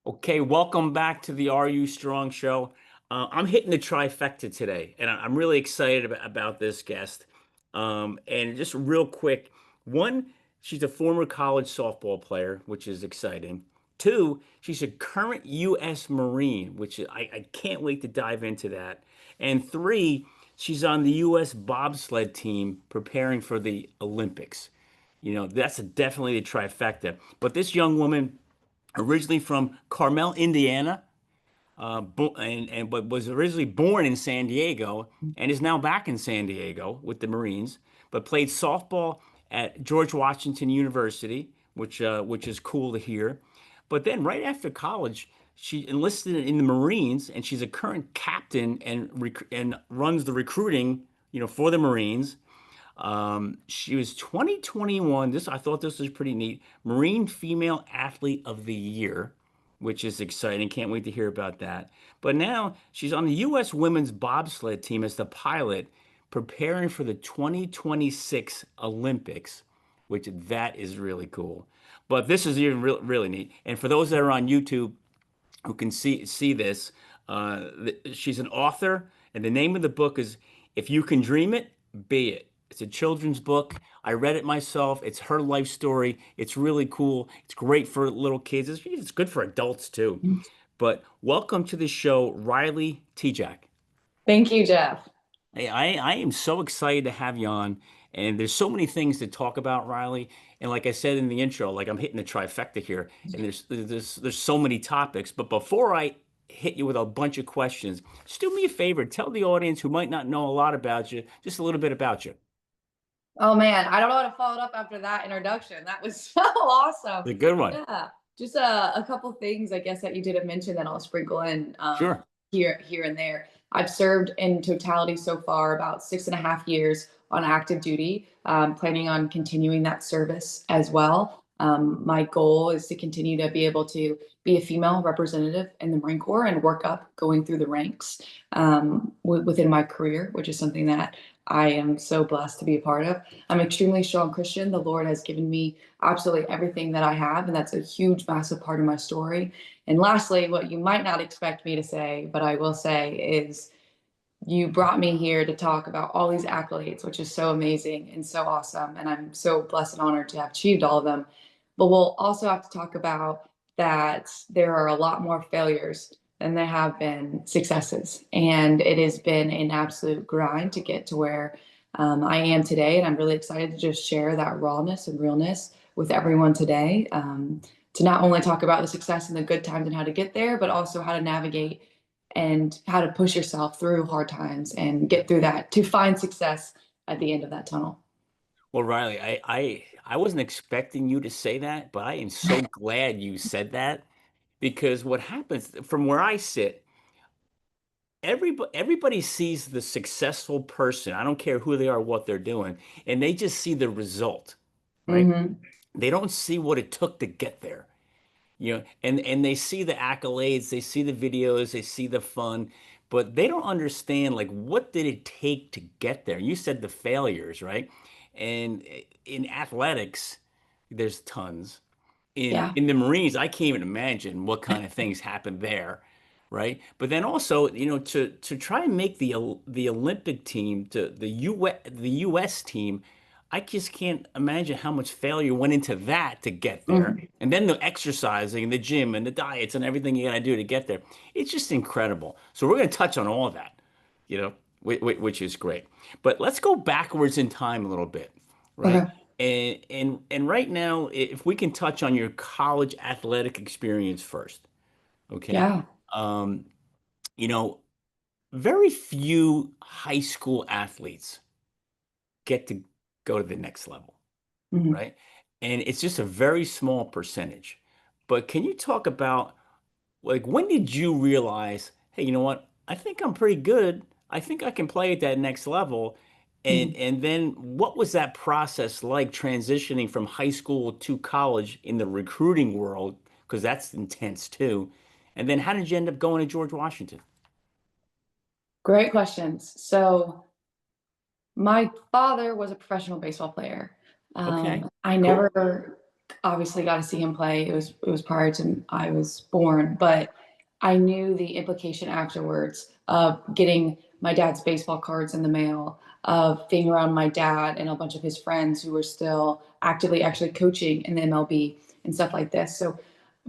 Okay, welcome back to the Are You Strong show. I'm hitting the trifecta today, and I'm really excited about this guest. And just real quick, one, she's a former college softball player, which is exciting. Two, she's a current U.S. Marine, which I can't wait to dive into that. And three, she's on the U.S. bobsled team preparing for the Olympics. That's definitely the trifecta. But this young woman originally from Carmel, Indiana, but was originally born in San Diego and is now back in San Diego with the Marines, but played softball at George Washington University, which is cool to hear. But then right after college, she enlisted in the Marines, and she's a current captain and runs the recruiting, for the Marines. She was 2021. I thought this was pretty neat. Marine Female Athlete of the Year, which is exciting. Can't wait to hear about that. But now she's on the U.S. Women's Bobsled Team as the pilot, preparing for the 2026 Olympics, which that is really cool. But this is even really neat. And for those that are on YouTube who can see this, she's an author, and the name of the book is "If You Can Dream It, Be It." It's a children's book. I read it myself. It's her life story. It's really cool. It's great for little kids. It's good for adults too. But welcome to the show, Riley Tejcek. Thank you, Jeff. Hey, I am so excited to have you on. And there's so many things to talk about, Riley. And like I said in the intro, like I'm hitting the trifecta here, and there's so many topics. But before I hit you with a bunch of questions, just do me a favor, tell the audience who might not know a lot about you, just a little bit about you. Oh man, I don't know how to follow it up after that introduction. That was so awesome. The good one. Yeah, just a couple things I guess that you didn't mention that I'll sprinkle in Sure. here and there. I've served in totality so far about 6.5 years on active duty. Planning on continuing that service as well. My goal is to continue to be able to be a female representative in the Marine Corps and work up going through the ranks within my career, which is something that I am so blessed to be a part of. I'm an extremely strong Christian. The Lord has given me absolutely everything that I have, and that's a huge, massive part of my story. And lastly, what you might not expect me to say, but I will say is you brought me here to talk about all these accolades, which is so amazing and so awesome. And I'm so blessed and honored to have achieved all of them. But we'll also have to talk about that there are a lot more failures than there have been successes. And it has been an absolute grind to get to where I am today. And I'm really excited to just share that rawness and realness with everyone today. To not only talk about the success and the good times and how to get there, but also how to navigate and how to push yourself through hard times and get through that to find success at the end of that tunnel. Well, Riley, I wasn't expecting you to say that, but I am so glad you said that because what happens from where I sit, everybody sees the successful person. I don't care who they are, what they're doing, and they just see the result, right? Hmm. They don't see what it took to get there. And they see the accolades, they see the videos, they see the fun, but they don't understand like what did it take to get there. You said the failures, right? And in athletics, there's tons. In Yeah. in the Marines, I can't even imagine what kind of things happened there, right? But then also, to try and make the Olympic team, to the US team, I just can't imagine how much failure went into that to get there. Mhm. And then the exercising and the gym and the diets and everything you gotta do to get there. It's just incredible. So we're gonna touch on all of that, which is great. But let's go backwards in time a little bit, right? Okay. And right now, if we can touch on your college athletic experience first, okay? Yeah. Um, you know, very few high school athletes get to go to the next level, Mhm. right? And it's just a very small percentage. But can you talk about like when did you realize, hey, you know what? I think I'm pretty good. I think I can play at that next level. And Mhm. and then what was that process like transitioning from high school to college in the recruiting world? Because that's intense too. And then how did you end up going to George Washington? Great questions. So my father was a professional baseball player. Okay, I cool. never obviously got to see him play. It was prior to I was born, but I knew the implication afterwards of getting my dad's baseball cards in the mail, of being around my dad and a bunch of his friends who were still actively actually coaching in the MLB and stuff like this. So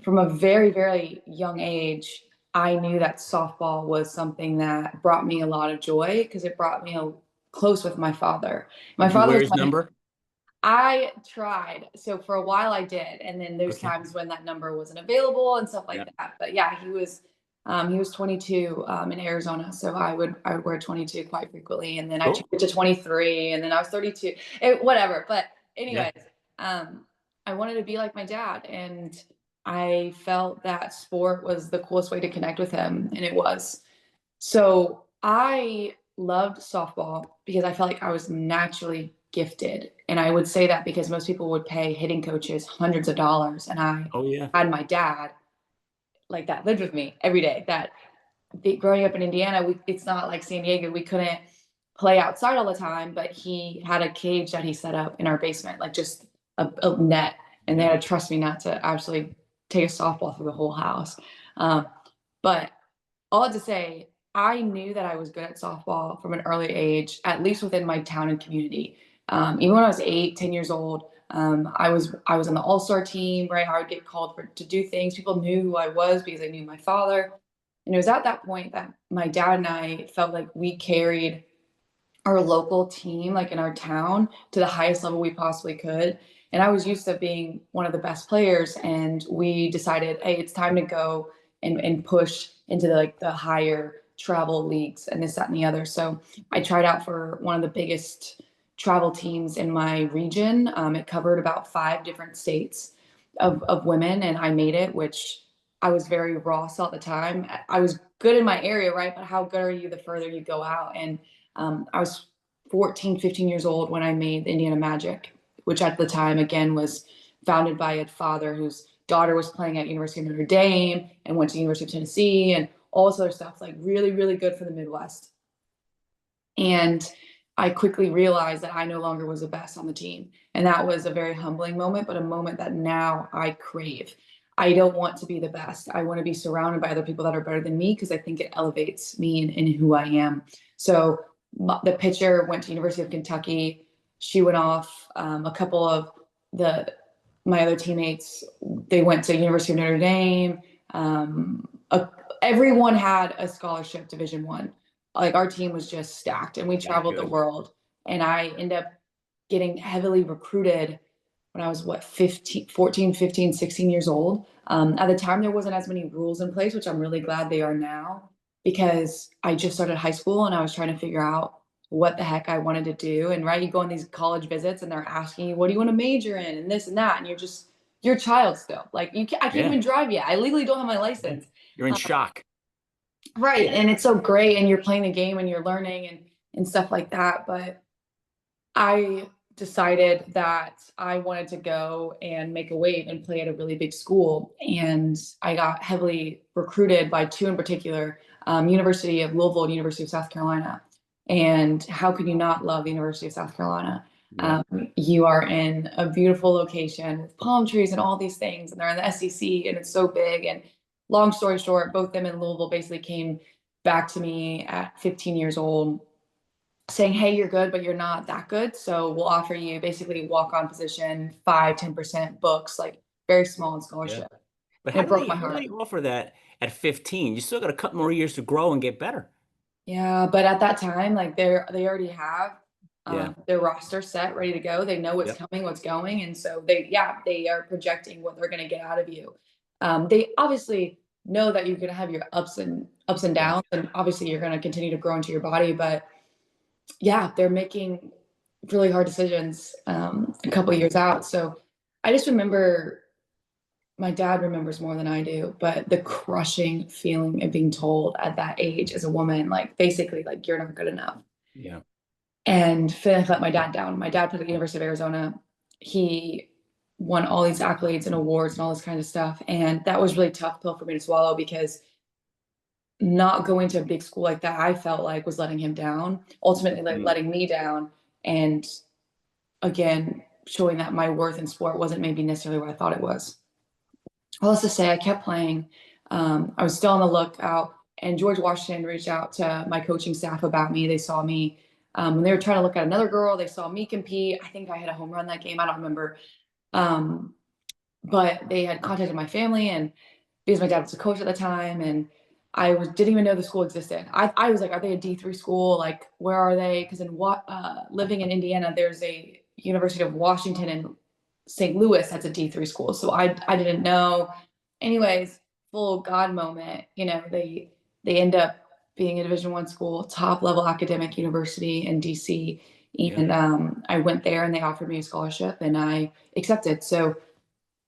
from a very, very young age, I knew that softball was something that brought me a lot of joy because it brought me close with my father. My Did you father wear was his number? I tried. So for a while I did. And then there's Okay. times when that number wasn't available and stuff like Yeah. that. But yeah, he was 22 in Arizona. So I would wear 22 quite frequently. And then I changed Cool. it to 23 and then I was 32. Whatever. But Yeah. anyways, I wanted to be like my dad and I felt that sport was the coolest way to connect with him. And it was. So I loved softball because I felt like I was naturally gifted. And I would say that because most people would pay hitting coaches hundreds of dollars. And I Oh yeah. had my dad like that lived with me every day. Growing up in Indiana, it's not like San Diego. We couldn't play outside all the time, but he had a cage that he set up in our basement, like just a net. And they Yeah. had to trust me not to actually take a softball through the whole house. But all to say, I knew that I was good at softball from an early age, at least within my town and community. Even when I was 8, 10 years old, I was on the all-star team, right? I would get called to do things. People knew who I was because they knew my father. And it was at that point that my dad and I felt like we carried our local team, like in our town, to the highest level we possibly could. And I was used to being one of the best players. And we decided, hey, it's time to go and push into the higher travel leagues and this, that, and the other. So I tried out for one of the biggest travel teams in my region. It covered about 5 different states of women, and I made it, which I was very raw still at the time. I was good in my area, right? But how good are you the further you go out? And I was 14, 15 years old when I made the Indiana Magic, which at the time, again, was founded by a father whose daughter was playing at University of Notre Dame and went to University of Tennessee and all this other stuff, like really, really good for the Midwest. And I quickly realized that I no longer was the best on the team. And that was a very humbling moment, but a moment that now I crave. I don't want to be the best. I want to be surrounded by other people that are better than me because I think it elevates me and who I am. So the pitcher went to University of Kentucky. She went off. A couple of the my other teammates, they went to University of Notre Dame. Everyone had a scholarship Division 1. Like our team was just stacked and we That traveled the good. world. And I ended up getting heavily recruited when I was 15, 14, 15, 16 years old. At the time, there wasn't as many rules in place, which I'm really glad they are now because I just started high school and I was trying to figure out what the heck I wanted to do. And right, you go on these college visits and they're asking you, what do you want to major in? And this and that. And you're a child still. Like I can't Yeah. even drive yet. I legally don't have my Yeah. license. You're in shock. Right. And it's so great. And you're playing the game and you're learning and stuff like that. But I decided that I wanted to go and make a wave and play at a really big school. And I got heavily recruited by two in particular, University of Louisville and University of South Carolina. And how can you not love the University of South Carolina? Yeah. You are in a beautiful location with palm trees and all these things, and they're in the SEC, and it's so big. And long story short, both them in Louisville basically came back to me at 15 years old saying, hey, you're good, but you're not that good. So we'll offer you basically walk-on position, 5, 10% books, like very small in Yeah. scholarship. But And it broke my how do heart. they offer that at 15? You still got a couple more years to grow and get better. Yeah, but at that time, like they already have Yeah. their roster set, ready to go. They know what's Yep. coming, what's going, and so they are projecting what they're going to get out of you. They obviously know that you're going to have your ups and Yeah. downs, and obviously you're going to continue to grow into your body. But yeah, they're making really hard decisions a couple years out. So I just remember my dad remembers more than I do, but the crushing feeling of being told at that age as a woman, like basically like you're not good enough. Yeah. And feeling like I let my dad down. My dad played at the University of Arizona. He won all these accolades and awards and all this kind of stuff. And that was really tough pill for me to swallow because not going to a big school like that, I felt like was letting him down, ultimately like Mm. letting me down. And again, showing that my worth in sport wasn't maybe necessarily what I thought it was. Well, let's just say I kept playing. I was still on the lookout, and George Washington reached out to my coaching staff about me. They saw me when they were trying to look at another girl. They saw me compete. I think I hit a home run that game. I don't remember. Um, but they had contacted my family, and because my dad was a coach at the time, and didn't even know the school existed. I was like, are they a D3 school? Like, where are they? Because living in Indiana, there's a University of Washington in St. Louis that's a D3 school. So I didn't know. Anyways, full God moment. They end up being a Division I school, top level academic university in DC. Yeah. And I went there, and they offered me a scholarship, and I accepted. So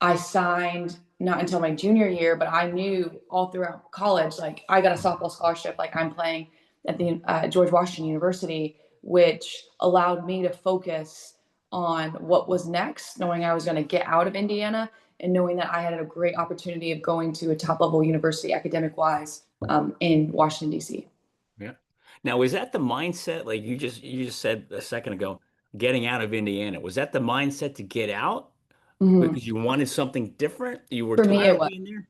I signed not until my junior year, but I knew all throughout college, like I got a softball scholarship, like I'm playing at the George Washington University, which allowed me to focus on what was next, knowing I was going to get out of Indiana and knowing that I had a great opportunity of going to a top level university academic wise in Washington, D.C. Yeah. Now, is that the mindset? Like you just said a second ago, getting out of Indiana. Was that the mindset to get out Mm-hmm. because you wanted something different? You were For me, tired it of was. being there?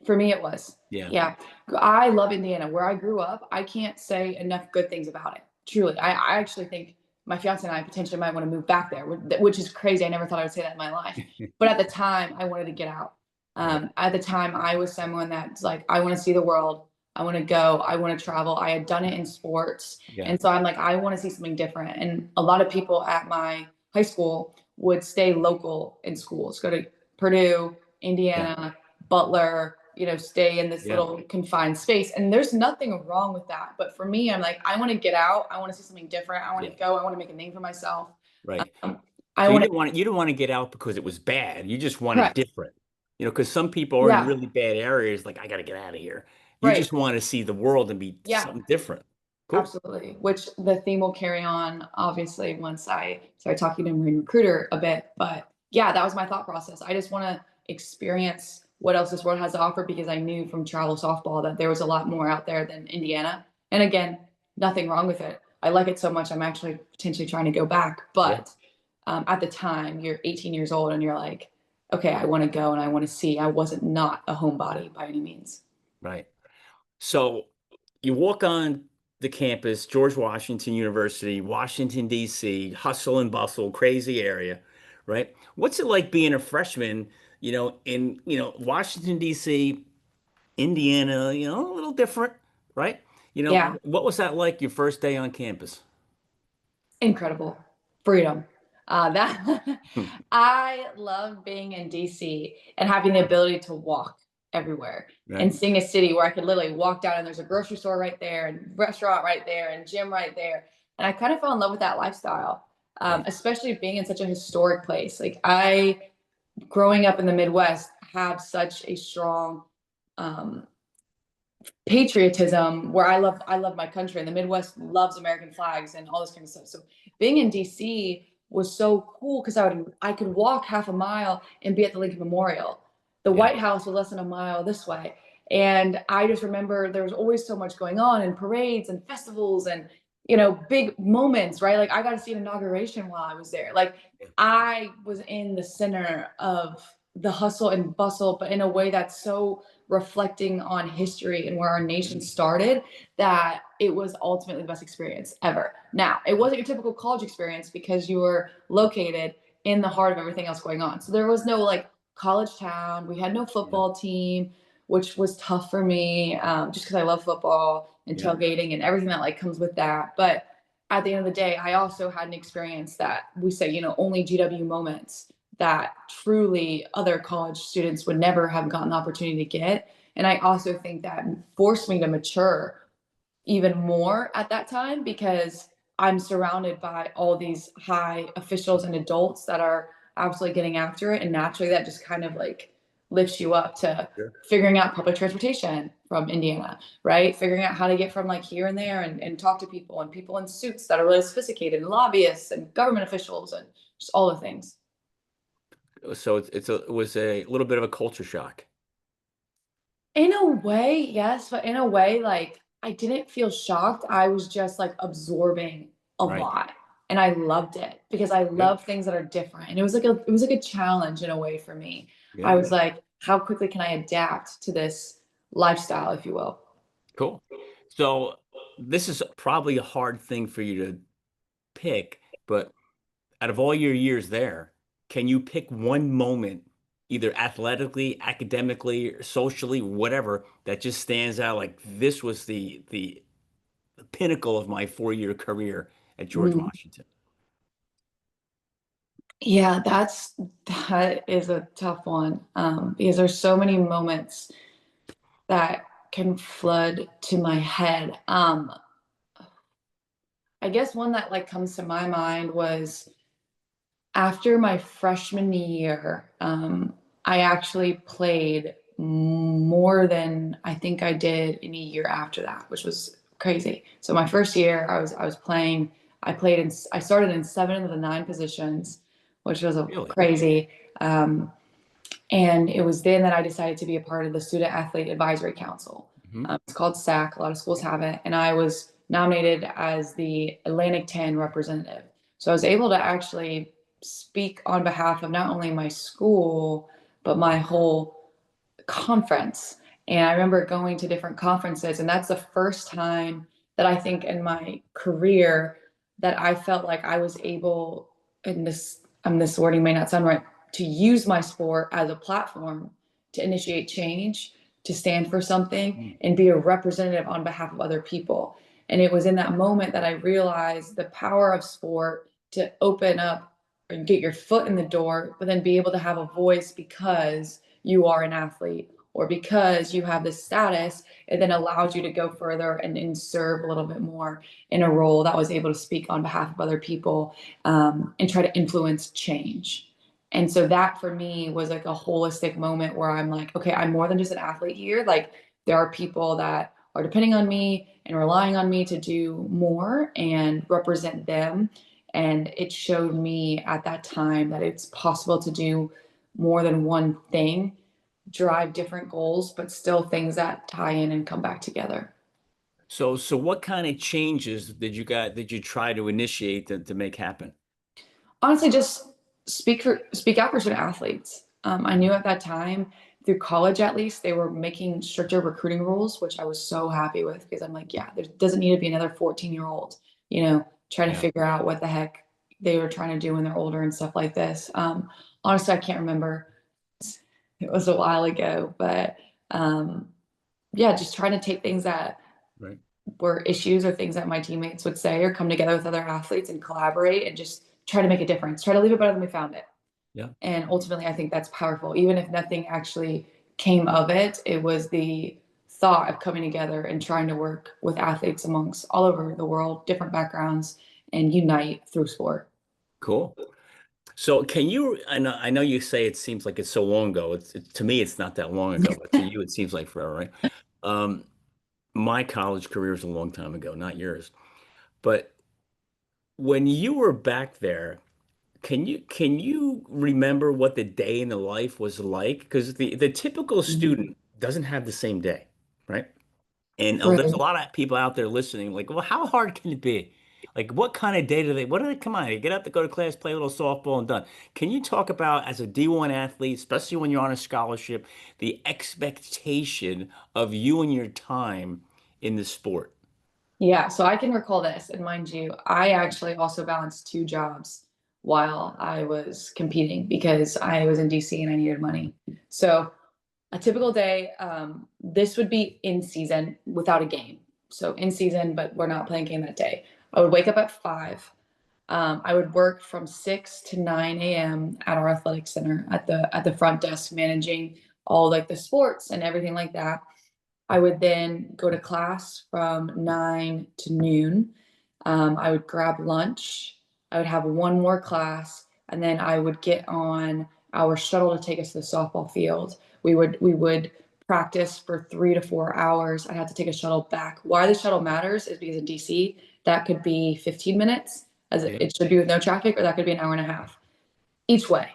For me, it was. Yeah. Yeah. I love Indiana. Where I grew up, I can't say enough good things about it. Truly. I actually think my fiance and I potentially might want to move back there, which is crazy. I never thought I would say that in my life. But at the time, I wanted to get out. Right. At the time, I was someone that's like, I want to see the world. I want to go. I want to travel. I had done it in sports. Yeah. And so I'm like, I want to see something different. And a lot of people at my high school would stay local in schools, go to Purdue, Yeah. Indiana, Butler, stay in this Yeah. little confined space. And there's nothing wrong with that. But for me, I'm like, I want to get out. I want to see something different. I want Yeah. to go. I want to make a name for myself. Right. Um, I So want to, you didn't want to get out because it was bad. You just wanted correct. different. Because some people are in Yeah, really bad areas, like I got to get out of here. You right. just want to see the world and be Yeah, something different. Cool. absolutely. Which the theme will carry on, obviously, once I start talking to a Marine recruiter a bit. But yeah, that was my thought process. I just want to experience what else this world has to offer because I knew from travel softball that there was a lot more out there than Indiana. And again, nothing wrong with it. I like it so much. I'm actually potentially trying to go back. Yeah. But at the time, you're 18 years old and you're like, okay, I want to go and I want to see. I wasn't not a homebody by any means. Right. So you walk on the campus, George Washington University, Washington, D.C., hustle and bustle, crazy area, right? What's it like being a freshman, in, Washington, D.C., Indiana, a little different, right? Yeah. What was that like your first day on campus? Incredible freedom. That Hmm. I love being in DC and having the ability to walk everywhere and Right? seeing a city where I could literally walk down and there's a grocery store right there and restaurant right there and gym right there. And I kind of fell in love with that lifestyle, Right. especially being in such a historic place. Like growing up in the Midwest, have such a strong um, patriotism where I love my country and the Midwest loves American flags and all this kind of stuff. So being in DC was so cool because I could walk half a mile and be at the Lincoln Memorial. The Yeah. White House was less than a mile this way. And I just remember there was always so much going on and parades and festivals and big moments, right? Like I got to see an inauguration while I was there. Like I was in the center of the hustle and bustle, but in a way that's so reflecting on history and where our nation started that it was ultimately the best experience ever. Now, it wasn't your typical college experience because you were located in the heart of everything else going on. So there was no like college town. We had no Yeah. football team, which was tough for me just because I love football and Yeah. tailgating and everything that like comes with that. But at the end of the day, I also had an experience that we say, only GW moments that truly other college students would never have gotten the opportunity to get. And I also think that forced me to mature even more at that time because I'm surrounded by all these high officials and adults that are absolutely getting after it. And naturally, that just kind of like lifts you up to Sure. figuring out public transportation from Indiana, right? Figuring out how to get from like here and there and talk to people and people in suits that are really sophisticated and lobbyists and government officials and just all the things. So it was a little bit of a culture shock, In a way, yes, but in a way, like I didn't feel shocked. I was just like absorbing a right? lot. and I loved it because I Yep. love things that are different. And it was like a challenge in a way for me. I Yeah. was like, how quickly can I adapt to this lifestyle, if you will? Cool. So this is probably a hard thing for you to pick, but out of all your years there, can you pick one moment, either athletically, academically, or socially, whatever, that just stands out like this was the pinnacle of my 4 year career at George Mm. Washington? Yeah, that is a tough one, because there's so many moments that can flood to my head. I guess one that like comes to my mind was after my freshman year. I actually played more than I think I did in a year after that, which was crazy. So my first year, I was playing. I started in 7 of the 9 positions, which was a Really? crazy. Um, and it was then that I decided to be a part of the Student Athlete Advisory Council. Hmm. It's called SAC. A lot of schools have it. And I was nominated as the Atlantic 10 representative. So I was able to actually speak on behalf of not only my school, but my whole conference. And I remember going to different conferences, and that's the first time that I think in my career that I felt like I was able, and this wording may not sound right, to use my sport as a platform to initiate change, to stand for something, and be a representative on behalf of other people. And it was in that moment that I realized the power of sport to open up and get your foot in the door, but then be able to have a voice because you are an athlete or because you have this status. It then allows you to go further and serve a little bit more in a role that was able to speak on behalf of other people, and try to influence change. And so that for me was like a holistic moment where I'm like, okay, I'm more than just an athlete here. Like there are people that are depending on me and relying on me to do more and represent them. And it showed me at that time that it's possible to do more than one thing, drive different goals, but still things that tie in and come back together. So what kind of changes did you try to initiate to make happen? Honestly, just speak out for student athletes. I knew at that time through college at least they were making stricter recruiting rules, which I was so happy with because I'm like, yeah, there doesn't need to be another 14-year-old, trying to Yeah. figure out what the heck they were trying to do when they're older and stuff like this. Honestly, I can't remember. It was a while ago, but um, yeah, just trying to take things that Right. were issues or things that my teammates would say or come together with other athletes and collaborate and just try to make a difference, try to leave it better than we found it. Yeah. And ultimately, I think that's powerful. Even if nothing actually came of it, it was the thought of coming together and trying to work with athletes amongst all over the world, different backgrounds, and unite through sport. Cool. So can you, I know you say it seems like it's so long ago. To me, it's not that long ago, but to you, it seems like forever, right? Um, my college career is a long time ago, not yours. But when you were back there, can you remember what the day in the life was like? Because the typical student doesn't have the same day, right? And there's a Right. lot of people out there listening, like, well, how hard can it be? Like, what kind of day what do they come on? They get up to go to class, play a little softball, and done. Can you talk about, as a D1 athlete, especially when you're on a scholarship, the expectation of you and your time in the sport? Yeah, so I can recall this, and mind you, I actually also balanced 2 jobs while I was competing because I was in DC and I needed money. So a typical day, this would be in season without a game. So in season, but we're not playing game that day. I would wake up at 5. I would work from 6 to 9 a.m. at our athletic center at the front desk, managing all like the sports and everything like that. I would then go to class from 9 to noon. I would grab lunch. I would have one more class, and then I would get on our shuttle to take us to the softball field. We would practice for 3 to 4 hours. I had to take a shuttle back. Why the shuttle matters is because in DC, that could be 15 minutes, as Yeah. it should be with no traffic, or that could be an hour and a half each way.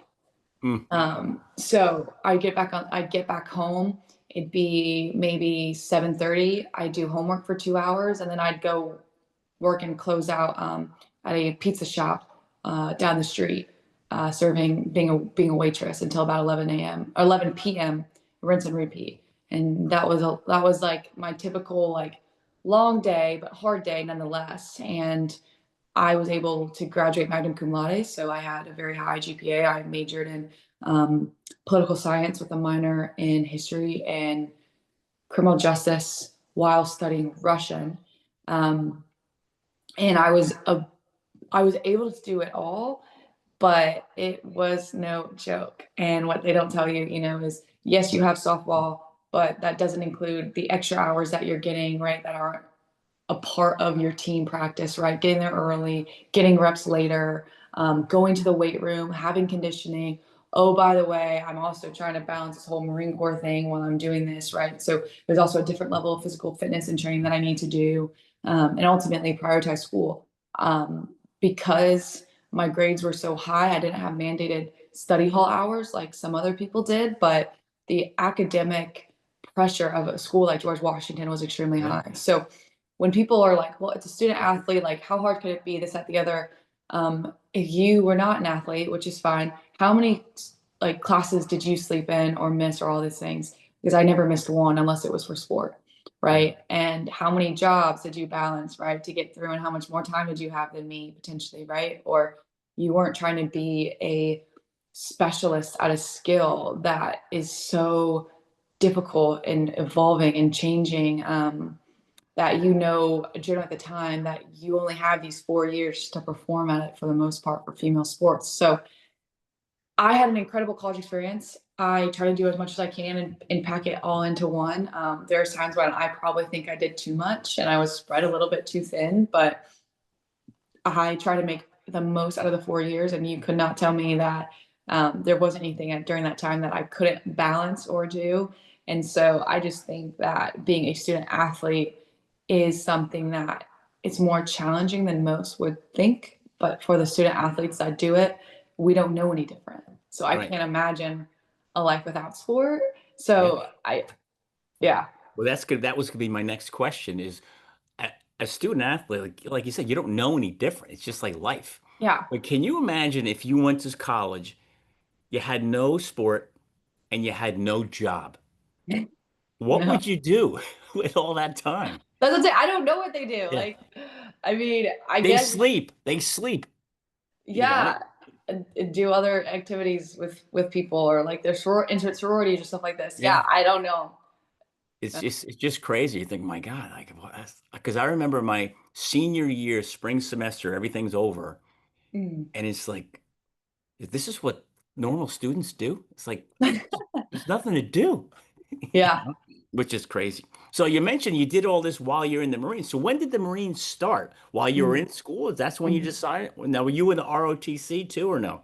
Mm. So I'd get back home. It'd be maybe 7:30. I'd do homework for 2 hours and then I'd go work and close out at a pizza shop down the street, serving, being a waitress until about 11 a.m. or 11 p.m. rinse and repeat. And that was like my typical like long day, but hard day nonetheless. And I was able to graduate magna cum laude, so I had a very high GPA. I majored in um, political science with a minor in history and criminal justice while studying Russian. Um, and I was able to do it all, but it was no joke. And what they don't tell you, you know, is yes, you have softball, but that doesn't include the extra hours that you're getting, right? That aren't a part of your team practice, right? Getting there early, getting reps later, going to the weight room, having conditioning. Oh, by the way, I'm also trying to balance this whole Marine Corps thing while I'm doing this, right? So there's also a different level of physical fitness and training that I need to do, and ultimately prioritize school. Because my grades were so high, I didn't have mandated study hall hours like some other people did, but the academic pressure of a school like George Washington was extremely Yeah. high. So when people are like, well, it's a student athlete, like how hard could it be? This, that, the other. If you were not an athlete, which is fine, how many like classes did you sleep in or miss or all these things? Because I never missed one unless it was for sport, Right. right? And how many jobs did you balance, right, to get through? And how much more time did you have than me potentially, right? Or you weren't trying to be a specialist at a skill that is so difficult and evolving and changing. That you know, generally at the time that you only have these 4 years to perform at it for the most part for female sports. So I had an incredible college experience. I try to do as much as I can and pack it all into one. There's times when I probably think I did too much and I was spread a little bit too thin, but I try to make the most out of the 4 years, and you could not tell me that there wasn't anything during that time that I couldn't balance or do. And so I just think that being a student athlete is something that it's more challenging than most would think. But for the student athletes that do it, we don't know any different. So I Right. can't imagine a life without sport. Yeah. So yeah, Well, that's good. That was going to be my next question is a student athlete, like you said, you don't know any different. It's just like life. yeah, But can you imagine if you went to college, you had no sport and you had no job? What no. would you do with all that time? That's what I'm saying. I don't know what they do. Yeah. Like, I mean, I They guess sleep. They sleep, you know? yeah, do other activities with people or like their enter sororities or stuff like this. Yeah. Yeah, I don't know. It's just crazy. You think, my God, like, because I remember my senior year, spring semester, everything's over, Mm. and it's like, this is what normal students do. It's like there's nothing to do, Yeah. which is crazy. So you mentioned you did all this while you're in the Marines. So when did the Marines start? While you were Mm. in school? That's when you Mm. decided? Now, were you in the ROTC too, or no?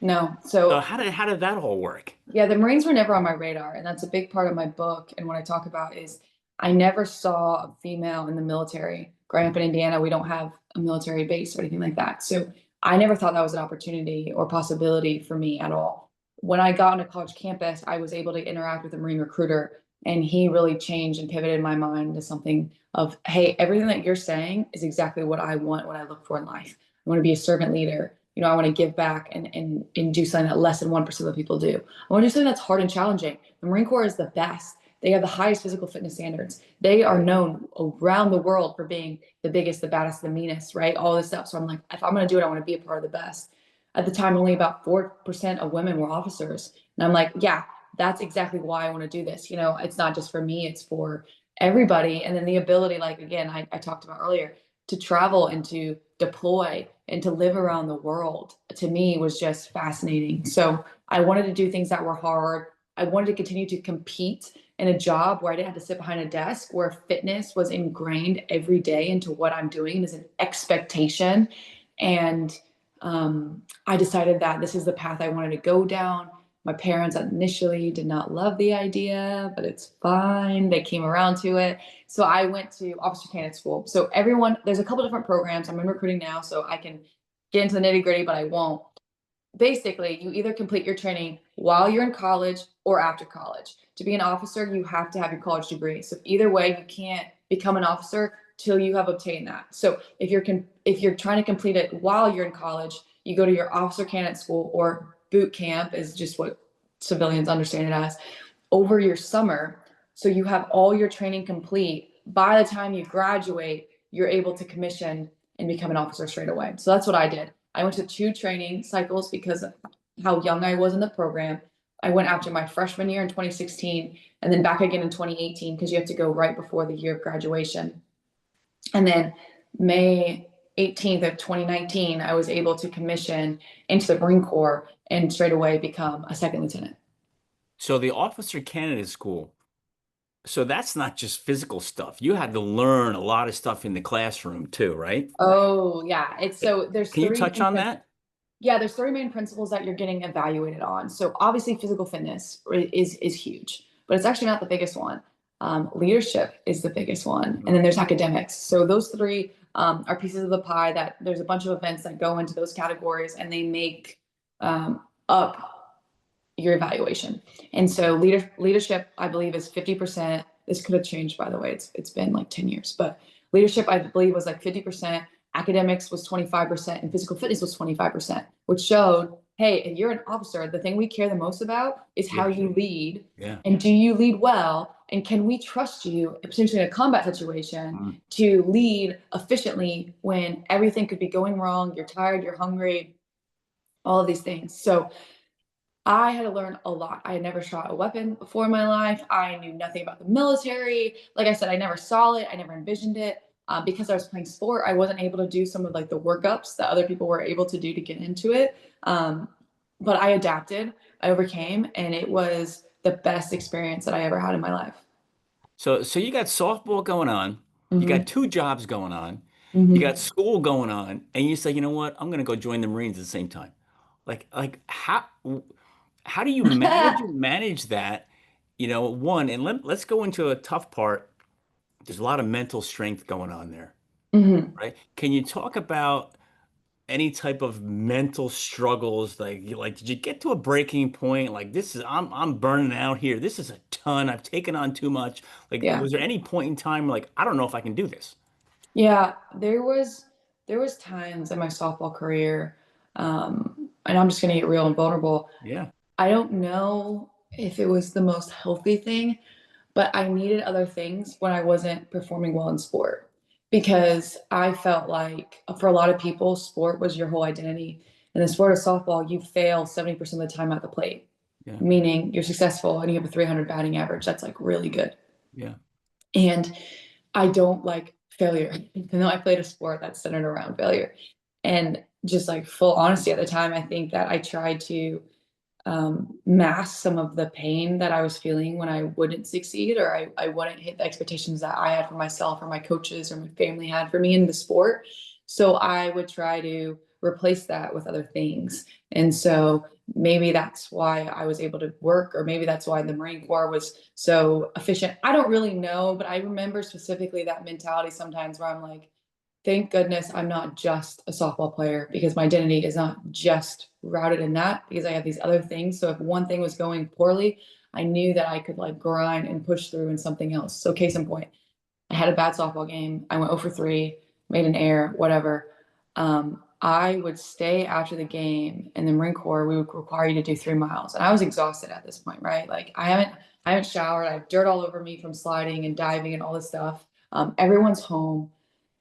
No. So So how did that all work? yeah, the Marines were never on my radar, and that's a big part of my book. And what I talk about is I never saw a female in the military. Growing up in Indiana, we don't have a military base or anything like that. So I never thought that was an opportunity or possibility for me at all. When I got on a college campus, I was able to interact with a Marine recruiter, and he really changed and pivoted my mind to something of, hey, everything that you're saying is exactly what I want, what I look for in life. I want to be a servant leader. You know, I want to give back and do something that less than 1% of people do. I want to do something that's hard and challenging. The Marine Corps is the best. They have the highest physical fitness standards. They are known around the world for being the biggest, the baddest, the meanest, right? All this stuff. So I'm like, if I'm going to do it, I want to be a part of the best. At the time, only about 4% of women were officers. And I'm like, yeah, that's exactly why I want to do this. You know, it's not just for me, it's for everybody. And then the ability, like, again, I talked about earlier, to travel and to deploy and to live around the world to me was just fascinating. So I wanted to do things that were hard. I wanted to continue to compete in a job where I didn't have to sit behind a desk, where fitness was ingrained every day into what I'm doing as an expectation. And I decided that this is the path I wanted to go down. My parents initially did not love the idea, but it's fine. They came around to it. So I went to officer candidate school. So everyone, there's a couple different programs. I'm in recruiting now, so I can get into the nitty gritty, but I won't. Basically, you either complete your training while you're in college or after college. To be an officer, you have to have your college degree. So either way, you can't become an officer till you have obtained that. So if you're if you're trying to complete it while you're in college, you go to your officer candidate school, or boot camp is just what civilians understand it as, over your summer. So you have all your training complete. By the time you graduate, you're able to commission and become an officer straight away. So that's what I did. I went to 2 training cycles because of how young I was in the program. I went after my freshman year in 2016 and then back again in 2018 because you have to go right before the year of graduation. And then May 18th of 2019, I was able to commission into the Marine Corps and straight away become a second lieutenant. So the officer candidate school, so that's not just physical stuff. You had to learn a lot of stuff in the classroom too, right? Oh, yeah. It's so there's Can you three touch main on principles. that? Yeah, there's 3 main principles that you're getting evaluated on. So obviously physical fitness is huge, but it's actually not the biggest one. Leadership is the biggest one, and Mhm. then there's academics. So those three are pieces of the pie that there's a bunch of events that go into those categories, and they make up your evaluation. And so leadership, I believe, is 50%. This could have changed, by the way. It's been like 10 years, but leadership, I believe, was like 50%. Academics was 25%, and physical fitness was 25%, which showed, hey, if you're an officer, the thing we care the most about is how Yeah, you lead, yeah. and do you lead well, and can we trust you, potentially in a combat situation, Mm. to lead efficiently when everything could be going wrong, you're tired, you're hungry, all of these things. So I had to learn a lot. I had never shot a weapon before in my life. I knew nothing about the military. Like I said, I never saw it. I never envisioned it. Because I was playing sport, I wasn't able to do some of like the workups that other people were able to do to get into it. But I adapted, I overcame, and it was the best experience that I ever had in my life. So you got softball going on, you got Hmm. 2 jobs going on, you got Hmm. school going on, and you say, you know what, I'm gonna go join the Marines at the same time. Like how do you manage that? One, and let's go into a tough part. There's a lot of mental strength going on there, Hmm. right? Can you talk about any type of mental struggles? Like did you get to a breaking point? Like I'm burning out here. This is a ton. I've taken on too much. Like Yeah. was there any point in time like I don't know if I can do this? Yeah, there was times in my softball career, and I'm just gonna get real and vulnerable. Yeah. I don't know if it was the most healthy thing, but I needed other things when I wasn't performing well in sport because I felt like for a lot of people, sport was your whole identity. In the sport of softball, you fail 70% of the time at the plate, Yeah. meaning you're successful and you have a 300 batting average. That's like really good. Yeah. And I don't like failure, even though I played a sport that's centered around failure. And just like full honesty at the time, I think that I tried to mask some of the pain that I was feeling when I wouldn't succeed or I wouldn't hit the expectations that I had for myself or my coaches or my family had for me in the sport. So I would try to replace that with other things. And so maybe that's why I was able to work, or maybe that's why the Marine Corps was so efficient. I don't really know, but I remember specifically that mentality sometimes where I'm like, thank goodness I'm not just a softball player because my identity is not just routed in that because I have these other things. So if one thing was going poorly, I knew that I could like grind and push through in something else. So case in point, I had a bad softball game. I went 0 for 3, made an error, whatever. I would stay after the game in the Marine Corps. We would require you to do 3 miles. And I was exhausted at this point, right? Like I haven't showered. I have dirt all over me from sliding and diving and all this stuff. Everyone's home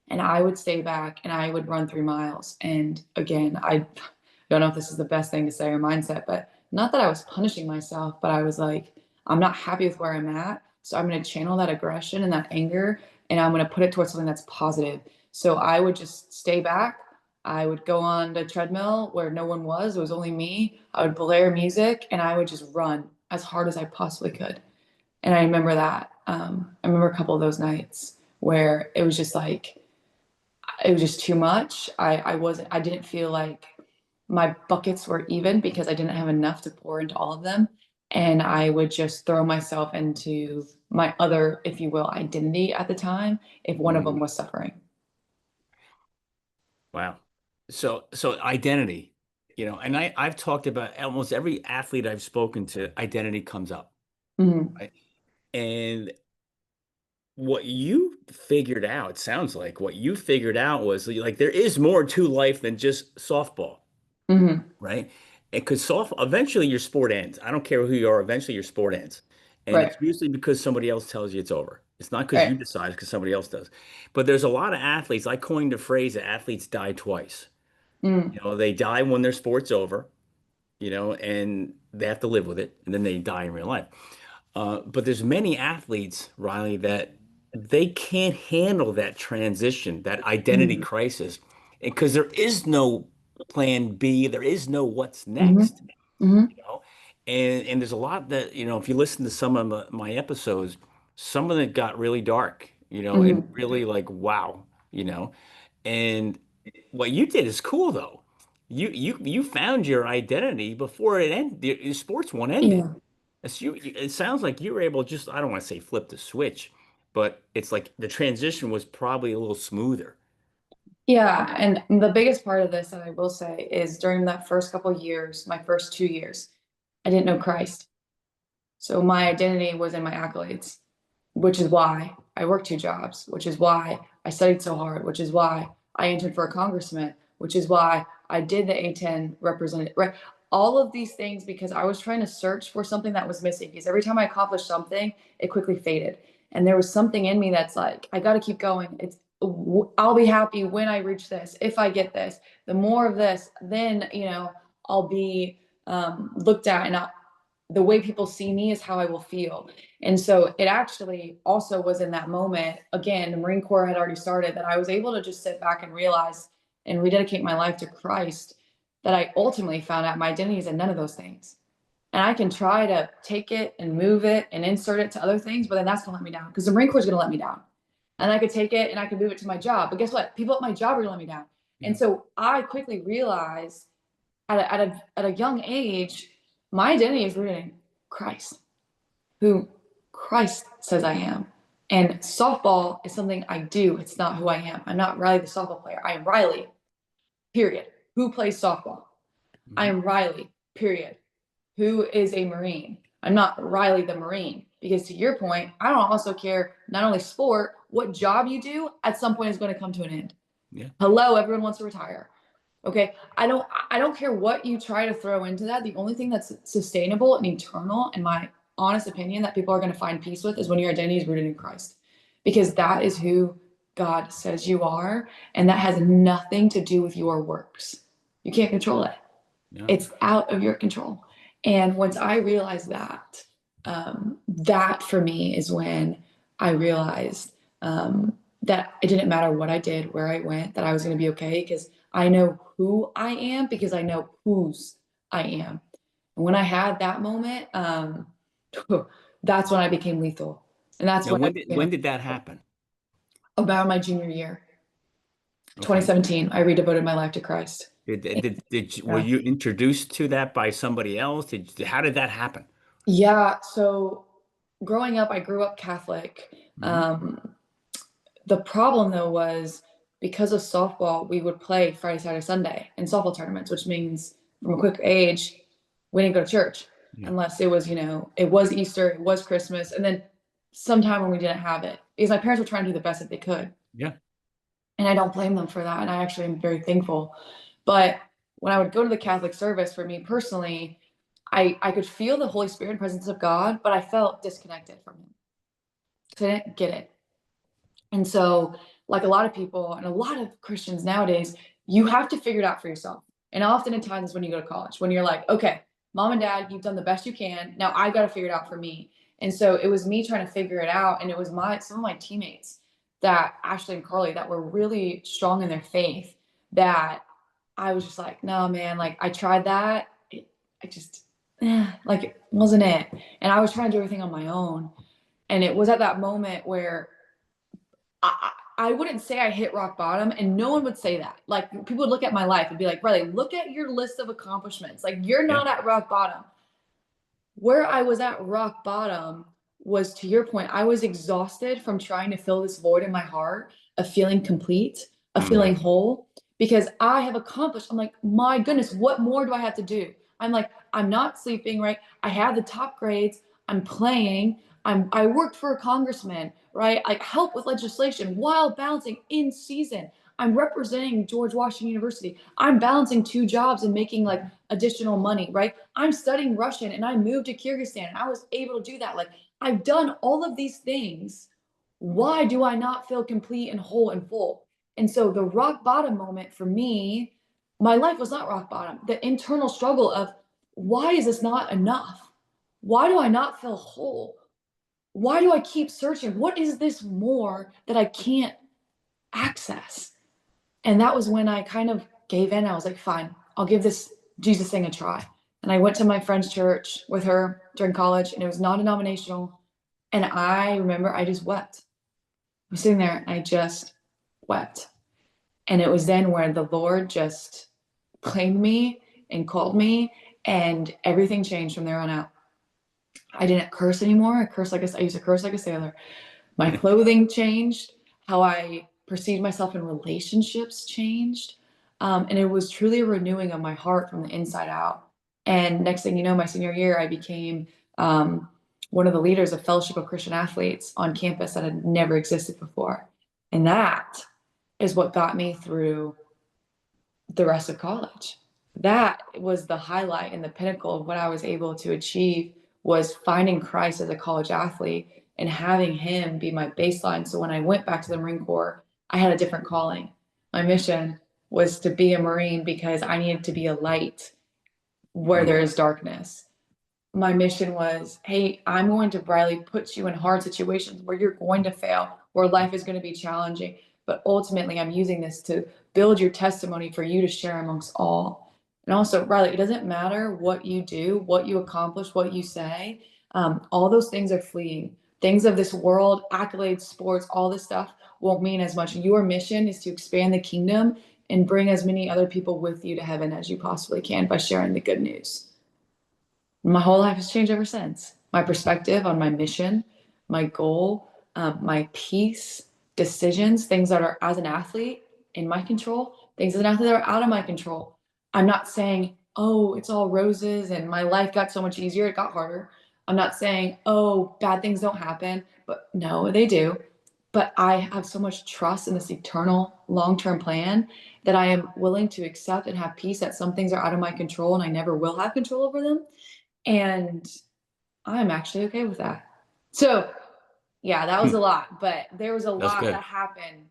and I would stay back and I would run 3 miles. And again, I don't know if this is the best thing to say or mindset, but not that I was punishing myself, but I was like, I'm not happy with where I'm at. So I'm going to channel that aggression and that anger and I'm going to put it towards something that's positive. So I would just stay back. I would go on the treadmill where no one was. It was only me. I would blare music and I would just run as hard as I possibly could. And I remember that. I remember a couple of those nights where it was just like, it was just too much. I didn't feel like my buckets were even because I didn't have enough to pour into all of them. And I would just throw myself into my other, if you will, identity at the time if one of them Mm. was suffering. Wow. So identity, and I've talked about almost every athlete I've spoken to, identity comes up, Mhm. right? And what you figured out, sounds like what you figured out was like there is more to life than just softball, Hmm. right? And because soft, eventually your sport ends. I don't care who you are, eventually your sport ends. And Right. it's usually because somebody else tells you it's over. It's not because Right. you decide, it's because somebody else does. But there's a lot of athletes, I coined the phrase that athletes die twice. Mm. They die when their sport's over, and they have to live with it, and then they die in real life. But there's many athletes, Riley, that they can't handle that transition, that identity Mm. crisis, because there is no plan B, there is no what's Hmm. next, Hmm. you know. And there's a lot that, if you listen to some of my episodes, some of it got really dark, and Hmm. really like wow, you know. And what you did is cool though. You found your identity before it ended. The sports one ended. Yeah. It sounds like you were able to just, I don't want to say flip the switch, but it's like the transition was probably a little smoother. Yeah, and the biggest part of this that I will say is during that first couple years, my first 2 years, I didn't know Christ. So my identity was in my accolades, which is why I worked 2 jobs, which is why I studied so hard, which is why I entered for a congressman, which is why I did the A10 representative, right? All of these things because I was trying to search for something that was missing. Because every time I accomplished something, it quickly faded. And there was something in me that's like, I got to keep going. I'll be happy when I reach this. If I get this, the more of this, then, I'll be looked at and the way people see me is how I will feel. And so it actually also was in that moment, again, the Marine Corps had already started, that I was able to just sit back and realize and rededicate my life to Christ, that I ultimately found out my identity is in none of those things. And I can try to take it and move it and insert it to other things, but then that's gonna let me down because the Marine Corps is gonna let me down. And I could take it and I could move it to my job. But guess what? People at my job are gonna let me down. And Yeah. so I quickly realized at a young age, my identity is rooted in Christ, who Christ says I am. And softball is something I do. It's not who I am. I'm not Riley, the softball player. I am Riley, period. Who plays softball? I Mhm. am Riley, period. Who is a Marine? I'm not Riley the Marine. Because to your point, I don't also care not only sport, what job you do at some point is going to come to an end. Yeah. Hello, everyone wants to retire. Okay. I don't care what you try to throw into that. The only thing that's sustainable and eternal, in my honest opinion, that people are going to find peace with is when your identity is rooted in Christ. Because that is who God says you are, and that has nothing to do with your works. You can't control it. Yeah. It's out of your control. And once I realized that, that for me is when I realized that it didn't matter what I did, where I went, that I was going to be okay because I know who I am because I know whose I am. And when I had that moment, that's when I became lethal. And that's Now, when I when became did that happen? about my junior year, Okay. 2017. I redevoted my life to Christ. Were Yeah. you introduced to that by somebody else? How did that happen? Yeah. So growing up, I grew up Catholic. Hmm. Um, the problem though was because of softball, we would play Friday, Saturday, Sunday in softball tournaments, which means from a quick age, we didn't go to church Yeah. unless it was, it was Easter, it was Christmas, and then sometime when we didn't have it, because my parents were trying to do the best that they could. Yeah. And I don't blame them for that. And I actually am very thankful. But when I would go to the Catholic service, for me personally, I could feel the Holy Spirit and presence of God, but I felt disconnected from him. So I didn't get it. And so, like a lot of people and a lot of Christians nowadays, you have to figure it out for yourself. And often at times when you go to college, when you're like, okay, mom and dad, you've done the best you can. Now I got to figure it out for me. And so it was me trying to figure it out. And it was some of my teammates that Ashley and Carly that were really strong in their faith that I was just like, no, man, like I tried that. I just, like it wasn't it. And I was trying to do everything on my own. And it was at that moment where I wouldn't say I hit rock bottom, and no one would say that. Like people would look at my life and be like, Riley, look at your list of accomplishments. Like you're Yeah. not at rock bottom. Where I was at rock bottom was, to your point, I was exhausted from trying to fill this void in my heart of feeling complete, of Hmm. feeling whole, because I have accomplished. I'm like, my goodness, what more do I have to do? I'm like, I'm not sleeping right. I have the top grades. I'm playing. I worked for a congressman, right? I help with legislation while balancing in season. I'm representing George Washington University. I'm balancing two jobs and making like additional money, right? I'm studying Russian and I moved to Kyrgyzstan and I was able to do that. Like I've done all of these things. Why do I not feel complete and whole and full? And so the rock bottom moment for me, my life was not rock bottom. The internal struggle of why is this not enough? Why do I not feel whole? Why do I keep searching? What is this more that I can't access? And that was when I kind of gave in. I was like, fine, I'll give this Jesus thing a try. And I went to my friend's church with her during college, and it was non denominational. And I remember I just wept. I was sitting there and I just wept. And it was then where the Lord just claimed me and called me, and everything changed from there on out. I didn't curse anymore. I used to curse like a sailor. My clothing changed. How I perceived myself in relationships changed. And it was truly a renewing of my heart from the inside out. And next thing you know, my senior year, I became one of the leaders of Fellowship of Christian Athletes on campus that had never existed before. And that is what got me through the rest of college. That was the highlight and the pinnacle of what I was able to achieve, was finding Christ as a college athlete and having him be my baseline. So when I went back to the Marine Corps, I had a different calling. My mission was to be a Marine because I needed to be a light where there is darkness. My mission was, hey, I'm going to, Briley, put you in hard situations where you're going to fail, where life is going to be challenging. But ultimately, I'm using this to build your testimony for you to share amongst all. And also, Riley, it doesn't matter what you do, what you accomplish, what you say. All those things are fleeting. Things of this world, accolades, sports, all this stuff won't mean as much. Your mission is to expand the kingdom and bring as many other people with you to heaven as you possibly can by sharing the good news. My whole life has changed ever since. My perspective on my mission, my goal, my peace, decisions, things that are as an athlete in my control, things as an athlete that are out of my control. I'm not saying, oh, it's all roses and my life got so much easier. It got harder. I'm not saying, oh, bad things don't happen, but no, they do. But I have so much trust in this eternal long-term plan that I am willing to accept and have peace that some things are out of my control and I never will have control over them. And I'm actually okay with that. So, yeah, that was Hmm, a lot, but there was a that's lot that good. happened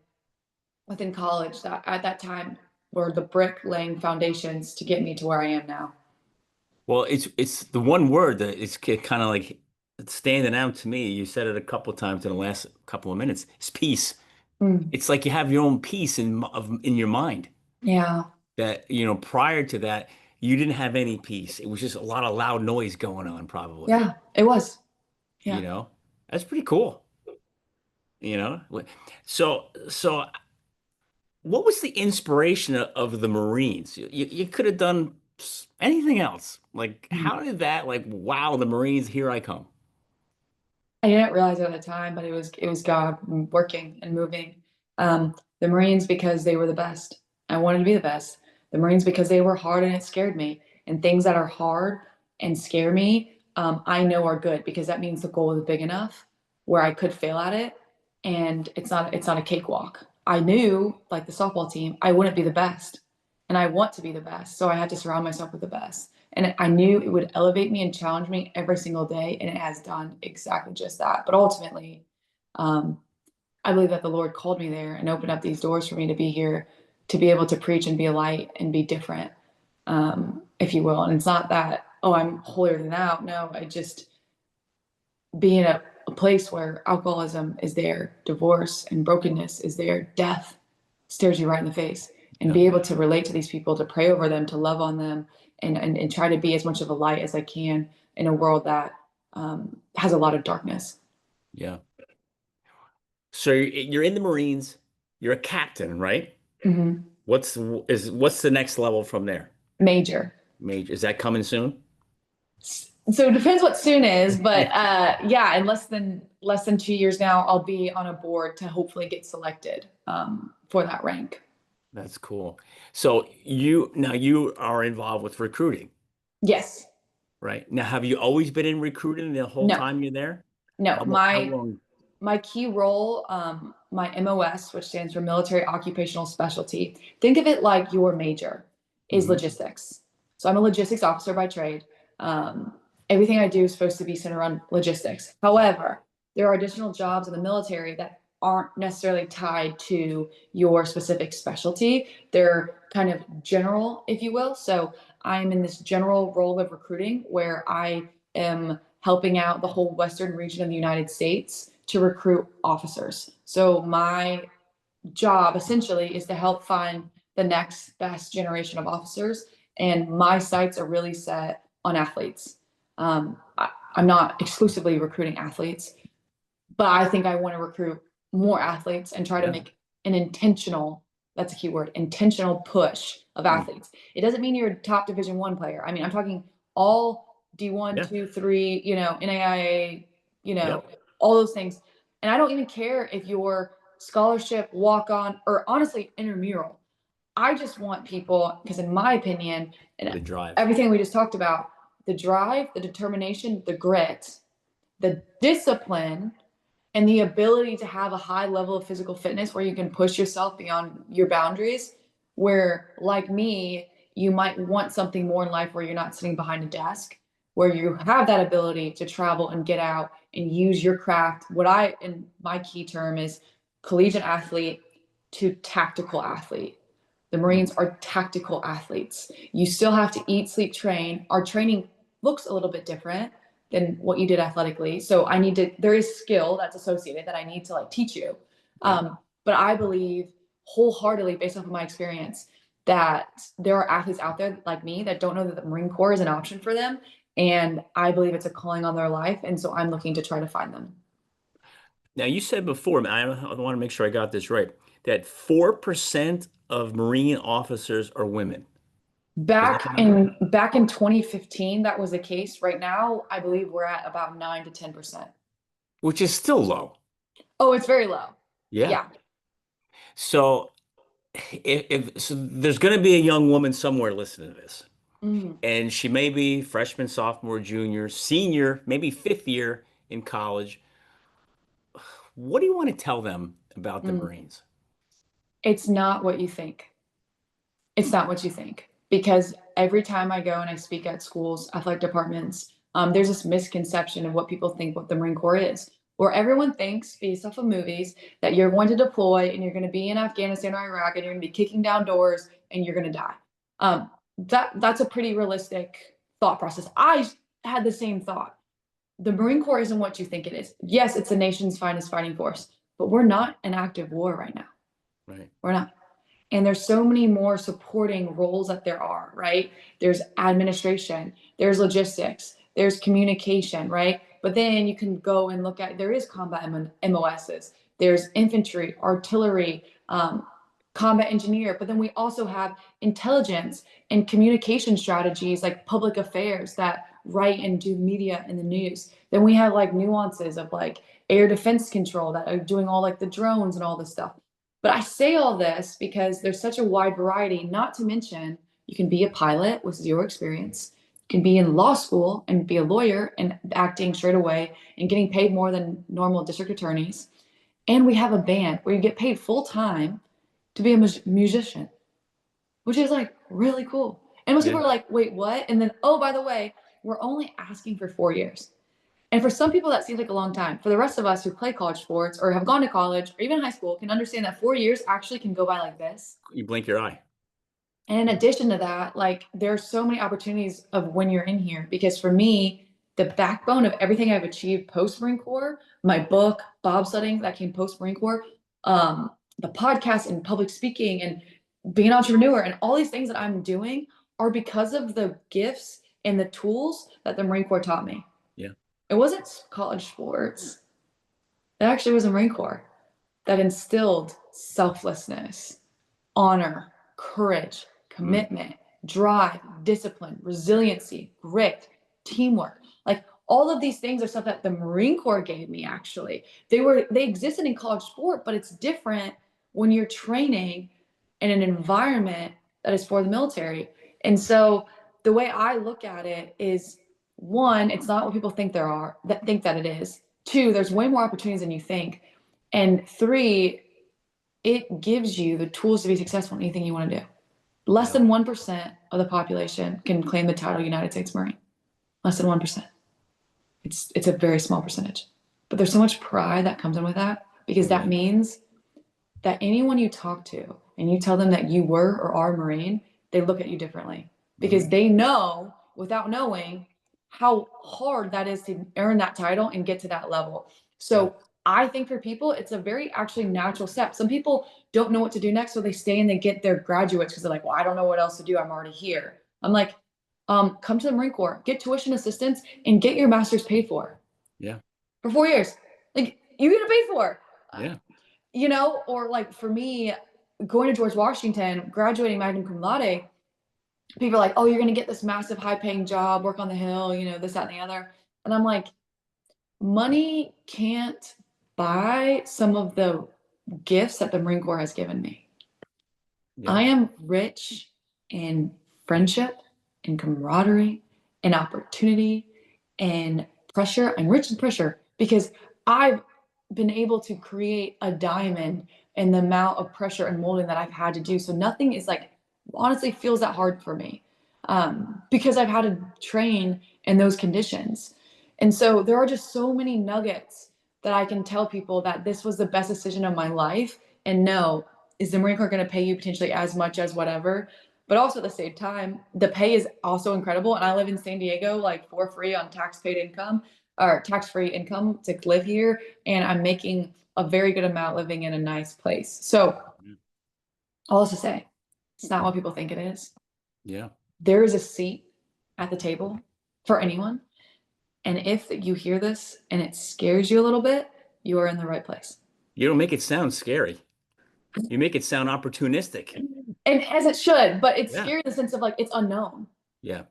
within college that at that time were the brick laying foundations to get me to where I am now. Well, it's the one word that is kind of like standing out to me. You said it a couple times in the last couple of minutes. It's peace. Mm, It's like you have your own peace in your mind. yeah. That, prior to that, you didn't have any peace. It was just a lot of loud noise going on, probably. Yeah, it was. You Yeah. know, that's pretty cool. You know, so what was the inspiration of the Marines? You could have done anything else. Like, Mm. how did that, like, wow, the Marines, here I come. I didn't realize it at the time, but it was God working and moving. The Marines because they were the best. I wanted to be the best. The Marines because they were hard and it scared me. And things that are hard and scare me, I know are good because that means the goal is big enough where I could fail at it, and it's not a cakewalk. I knew, like the softball team, I wouldn't be the best, and I want to be the best, so I had to surround myself with the best. And I knew it would elevate me and challenge me every single day. And it has done exactly just that. But ultimately, um, I believe that the Lord called me there and opened up these doors for me to be here, to be able to preach and be a light and be different, if you will. And it's not that, oh, I'm holier than thou. No, I just be in a place where alcoholism is there, divorce and brokenness is there, death stares you right in the face, and Yeah, be able to relate to these people, to pray over them, to love on them, and try to be as much of a light as I can in a world that has a lot of darkness. yeah. So you're in the Marines. You're a captain, right? Hmm. What's the next level from there? Major. Major. Is that coming soon? So it depends what soon is, but yeah, in less than 2 years now, I'll be on a board to hopefully get selected for that rank. That's cool. So you are involved with recruiting, Yes. right? Now, have you always been in recruiting the whole No. time you're there? No, How my long? my key role, my MOS, which stands for Military Occupational Specialty, think of it like your major is Hmm. logistics. So I'm a logistics officer by trade. Um, Everything I do is supposed to be centered around logistics. However, there are additional jobs in the military that aren't necessarily tied to your specific specialty. They're kind of general, if you will. So I'm in this general role of recruiting where I am helping out the whole Western region of the United States to recruit officers. So my job essentially is to help find the next best generation of officers. And my sights are really set on athletes. I'm not exclusively recruiting athletes, but I think I want to recruit more athletes and try to Yeah. make an intentional, that's a key word, intentional push of Mm. athletes. It doesn't mean you're a top Division 1 player. I mean, I'm talking all D1, Yeah. 2, 3, NAIA, Yep. all those things. And I don't even care if you're scholarship, walk on, or honestly, intramural. I just want people, because in my opinion, and The drive. everything we just talked about, the drive, the determination, the grit, the discipline, and the ability to have a high level of physical fitness where you can push yourself beyond your boundaries, where like me, you might want something more in life where you're not sitting behind a desk, where you have that ability to travel and get out and use your craft. What I, in my key term, is collegiate athlete to tactical athlete. The Mm. Marines are tactical athletes. You still have to eat, sleep, train. Our training looks a little bit different than what you did athletically. So there is skill that's associated that I need to like teach you. Yeah. But I believe wholeheartedly, based off of my experience, that there are athletes out there like me that don't know that the Marine Corps is an option for them. And I believe it's a calling on their life. And so I'm looking to try to find them. Now, you said before, I want to make sure I got this right, that 4% of Marine officers are women. Is that the number? Back in 2015, that was the case. Right now, I believe we're at about 9 to 10%. Which is still low. Oh, it's very low. Yeah. Yeah. So so there's going to be a young woman somewhere listening to this, Mm, and she may be freshman, sophomore, junior, senior, maybe fifth year in college. What do you want to tell them about the mm. Marines? It's not what you think. It's not what you think. Because every time I go and I speak at schools, athletic departments, there's this misconception of what people think what the Marine Corps is, where everyone thinks, based off of movies, that you're going to deploy and you're going to be in Afghanistan or Iraq and you're going to be kicking down doors and you're going to die. That's a pretty realistic thought process. I had the same thought. The Marine Corps isn't what you think it is. Yes, it's the nation's finest fighting force, but we're not in active war right now. Right. We're not. And there's so many more supporting roles that there are, right? There's administration, there's logistics, there's communication, right? But then you can go and look at there is combat MOSs, there's infantry, artillery, combat engineer, but then we also have intelligence and communication strategies like public affairs that write and do media in the news. Then we have like nuances of like air defense control that are doing all like the drones and all this stuff. But I say all this because there's such a wide variety, not to mention you can be a pilot with zero experience, you can be in law school and be a lawyer and acting straight away and getting paid more than normal district attorneys. And we have a band where you get paid full time to be a musician, which is like really cool. And most Yeah. people are like, wait, what? And then, oh, by the way, we're only asking for 4 years. And for some people, that seems like a long time. For the rest of us who play college sports or have gone to college or even high school, can understand that 4 years actually can go by like this. You blink your eye. And in addition to that, like there are so many opportunities of when you're in here. Because for me, the backbone of everything I've achieved post Marine Corps, my book, bobsledding that came post Marine Corps, the podcast and public speaking and being an entrepreneur and all these things that I'm doing are because of the gifts and the tools that the Marine Corps taught me. Yeah. It wasn't college sports. It actually was the Marine Corps that instilled selflessness, honor, courage, Mm. commitment, drive, discipline, resiliency, grit, teamwork. Like all of these things are stuff that the Marine Corps gave me actually. They existed in college sport, but it's different when you're training in an environment that is for the military. And so the way I look at it is one, it's not what people think there are that think that it is. Two, there's way more opportunities than you think. And three, it gives you the tools to be successful in anything you want to do. Less Yeah. than 1% of the population can claim the title United States Marine. Less than 1%. It's a very small percentage. But there's so much pride that comes in with that, because that Yeah. means that anyone you talk to and you tell them that you were or are a Marine, they look at you differently, because Hmm. they know without knowing how hard that is to earn that title and get to that level. Yeah. So I think for people, it's a very actually natural step. Some people don't know what to do next, so they stay and they get their graduates because they're like, well, I don't know what else to do. I'm already here. I'm like, come to the Marine Corps, get tuition assistance, and get your master's paid Yeah. for 4 years. Like, you get it paid for. Yeah. You know, or like for me, going to George Washington, graduating magna cum laude, people are like, oh, you're going to get this massive high paying job, work on the Hill, you know, this, that, and the other. And I'm like, money can't buy some of the gifts that the Marine Corps has given me. Yeah. I am rich in friendship and camaraderie and opportunity and pressure. I'm rich in pressure because I've been able to create a diamond in the amount of pressure and molding that I've had to do. So nothing is like, honestly, feels that hard for me, because I've had to train in those conditions. And so there are just so many nuggets that I can tell people that this was the best decision of my life. And no, is the Marine Corps going to pay you potentially as much as whatever? But also at the same time, the pay is also incredible. And I live in San Diego, like for free on tax paid income or tax free income to live here. And I'm making a very good amount living in a nice place. So, all this to say, it's not what people think it is. Yeah. There is a seat at the table for anyone. And if you hear this and it scares you a little bit, you are in the right place. You don't make it sound scary. You make it sound opportunistic. And as it should, but it's Yeah. scary in the sense of like it's unknown. Yeah.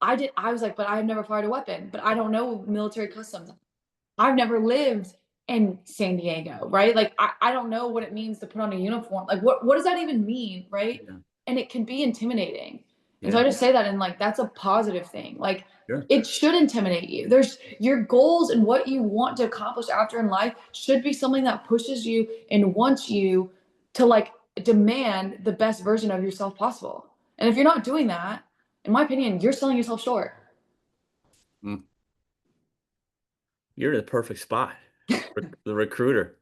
I was like, but I've never fired a weapon, but I don't know military customs. I've never lived in San Diego, right? Like I don't know what it means to put on a uniform. Like what does that even mean, right? Yeah. And it can be intimidating. And so I Yeah. just say that, and like that's a positive thing. Like Sure. it should intimidate you. There's your goals and what you want to accomplish after in life should be something that pushes you and wants you to like demand the best version of yourself possible. And if you're not doing that, in my opinion, you're selling yourself short. Mm. You're in the perfect spot. The recruiter.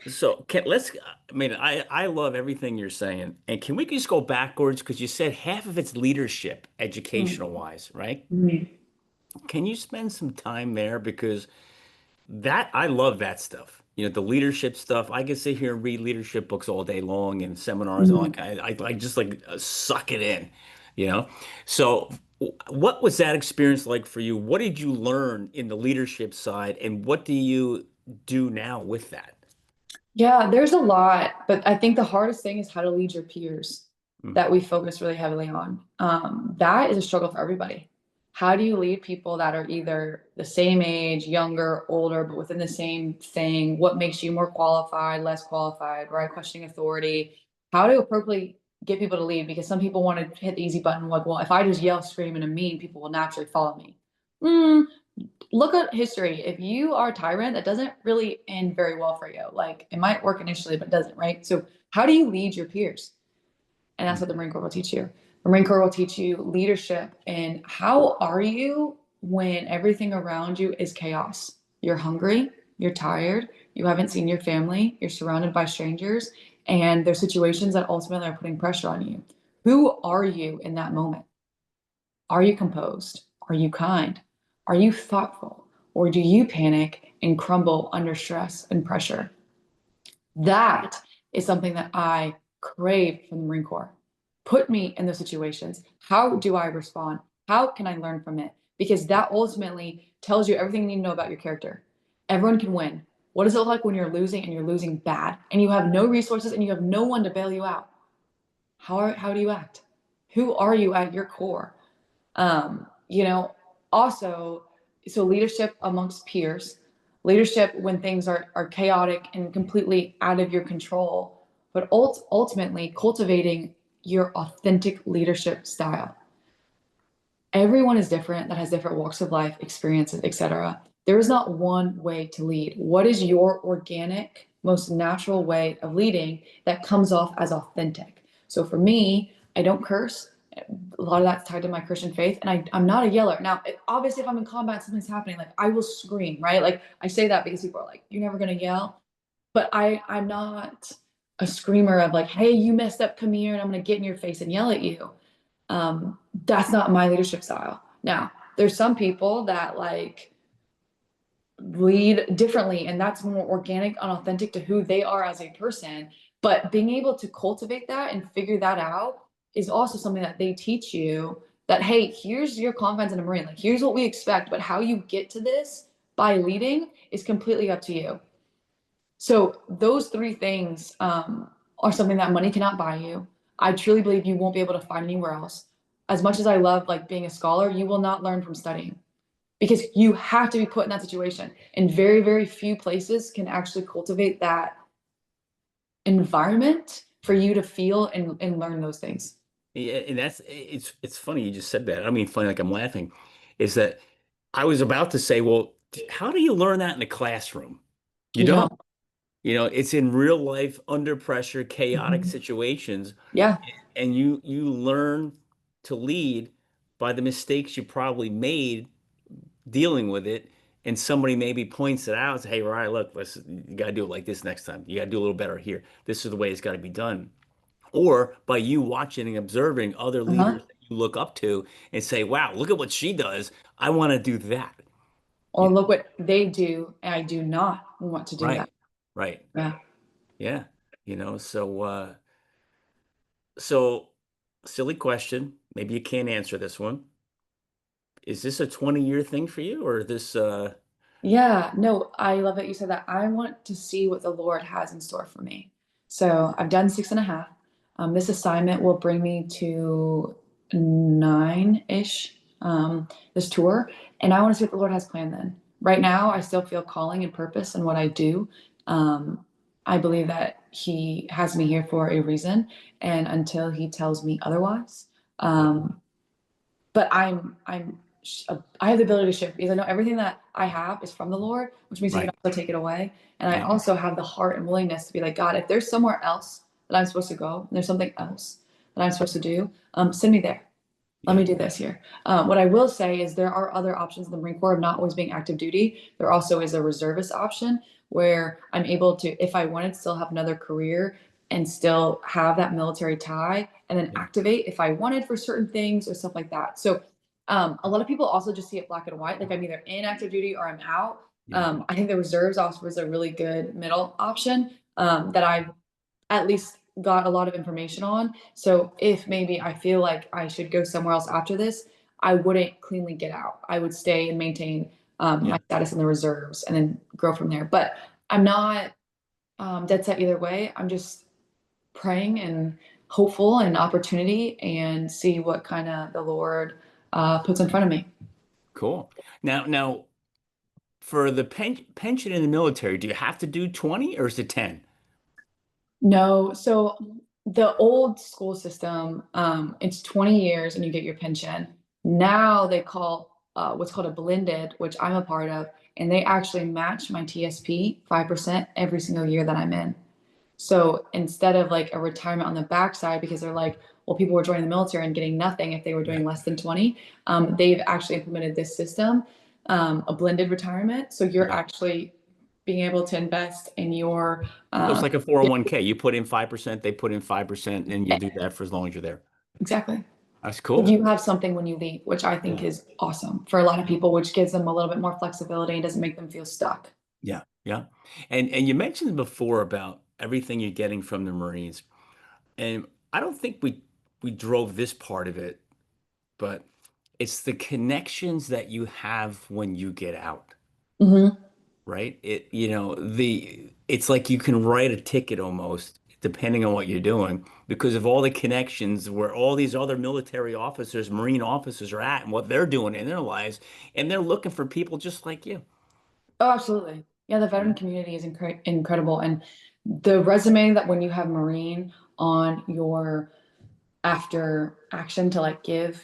So I mean, I love everything you're saying. And can we just go backwards? Because you said half of it's leadership, educational wise, right? Mm-hmm. Can you spend some time there? Because I love that stuff. You know, the leadership stuff. I can sit here and read leadership books all day long and seminars and like I just like suck it in, you know? So what was that experience like for you? What did you learn in the leadership side and what do you do now with that? Yeah, there's a lot, but I think the hardest thing is how to lead your peers Mm. that we focus really heavily on. That is a struggle for everybody. How do you lead people that are either the same age, younger, older, but within the same thing? What makes you more qualified, less qualified, right? Questioning authority. How to appropriately get people to lead, because some people want to hit the easy button, like, well, if I just yell, scream, and mean, people will naturally follow me. Mm, look at history. If you are a tyrant, that doesn't really end very well for you. Like it might work initially, but it doesn't, right? So how do you lead your peers? And that's Mm. what the Marine Corps will teach you. The Marine Corps will teach you leadership and how are you when everything around you is chaos. You're hungry, you're tired, you haven't seen your family, you're surrounded by strangers, and there's situations that ultimately are putting pressure on you. Who are you in that moment? Are you composed? Are you kind? Are you thoughtful? Or do you panic and crumble under stress and pressure? That is something that I crave from the Marine Corps. Put me in those situations. How do I respond? How can I learn from it? Because that ultimately tells you everything you need to know about your character. Everyone can win. What does it look like when you're losing and you're losing bad and you have no resources and you have no one to bail you out? How do you act? Who are you at your core? You know, also, so leadership amongst peers, leadership when things are chaotic and completely out of your control, but ultimately cultivating your authentic leadership style. Everyone is different that has different walks of life, experiences, etc. There is not one way to lead. What is your organic, most natural way of leading that comes off as authentic? So for me, I don't curse. A lot of that's tied to my Christian faith, and I'm not a yeller. Now, obviously, if I'm in combat, something's happening, like I will scream, right? Like I say that because people are like, "You're never gonna yell," but I'm not a screamer of like, "Hey, you messed up, come here, and I'm gonna get in your face and yell at you." That's not my leadership style. Now, there's some people that like lead differently, and that's more organic and authentic to who they are as a person. But being able to cultivate that and figure that out is also something that they teach you, that hey, here's your confidence in a Marine, like here's what we expect, but how you get to this by leading is completely up to you. So those three things are something that money cannot buy you. I truly believe you won't be able to find anywhere else. As much as I love like being a scholar, you will not learn from studying, because you have to be put in that situation. And very, very few places can actually cultivate that environment for you to feel and learn those things. Yeah, and it's funny you just said that. I mean, funny like I'm laughing, is that I was about to say, well, how do you learn that in the classroom? You You don't. don't. It's in real life, under pressure, chaotic Mhm. situations, Yeah. and you learn to lead by the mistakes you probably made dealing with it. And somebody maybe points it out, say, hey, Ryan, look, listen, you got to do it like this next time. You got to do a little better here. This is the way it's got to be done. Or by you watching and observing other leaders Uh-huh. that you look up to and say, wow, look at what she does. I want to do that. You Or look know, what they do, and I do not want to do that. right, right. Yeah. Yeah. So silly question. Maybe you can't answer this one. Is this a 20-year thing for you or this Yeah, no, I love that you said that. I want to see what the Lord has in store for me. So I've done 6.5. This assignment will bring me to 9-ish, this tour. And I want to see what the Lord has planned then. Right now, I still feel calling and purpose in what I do. I believe that He has me here for a reason. And until He tells me otherwise, yeah, um, but I have the ability to shift because I know everything that I have is from the Lord, which means He can right. also take it away. And I Yeah, also have the heart and willingness to be like, God, if there's somewhere else that I'm supposed to go, and there's something else that I'm supposed to do, send me there. Let yeah, me do this here. What I will say is there are other options in the Marine Corps of not always being active duty. There also is a reservist option where I'm able to, if I wanted, still have another career and still have that military tie and then yeah, activate if I wanted for certain things or stuff like that. So a lot of people also just see it black and white, like I'm either in active duty or I'm out. yeah, I think the reserves also was a really good middle option that I've at least got a lot of information on. So if maybe I feel like I should go somewhere else after this, I wouldn't cleanly get out. I would stay and maintain yeah. my status in the reserves and then grow from there. But I'm not dead set either way. I'm just praying and hopeful and opportunity and see what kind of the Lord puts in front of me. Cool. Now for the pension in the military, do you have to do 20 or is it 10? No, so the old school system, it's 20 years and you get your pension. Now they call what's called a blended, which I'm a part of, and they actually match my TSP 5% every single year that I'm in. So instead of like a retirement on the backside, because they're like, well, people were joining the military and getting nothing if they were doing Right. less than 20, they've actually implemented this system, a blended retirement. So you're Yeah. actually being able to invest in your So it's um, like a 401k. You put in 5%, they put in 5%, and you'll do that for as long as you're there. exactly. That's You cool. have something when you leave, which I think Yeah. is awesome for a lot of people, which gives them a little bit more flexibility and doesn't make them feel stuck. Yeah. Yeah. And you mentioned before about everything you're getting from the Marines. And I don't think we drove this part of it, but it's the connections that you have when you get out, Hmm. right? It's like you can write a ticket almost, depending on what you're doing, because of all the connections where all these other military officers, Marine officers are at and what they're doing in their lives, and they're looking for people just like you. Oh, absolutely. Yeah, the veteran community is incredible. And the resume that when you have Marine on your after action to like give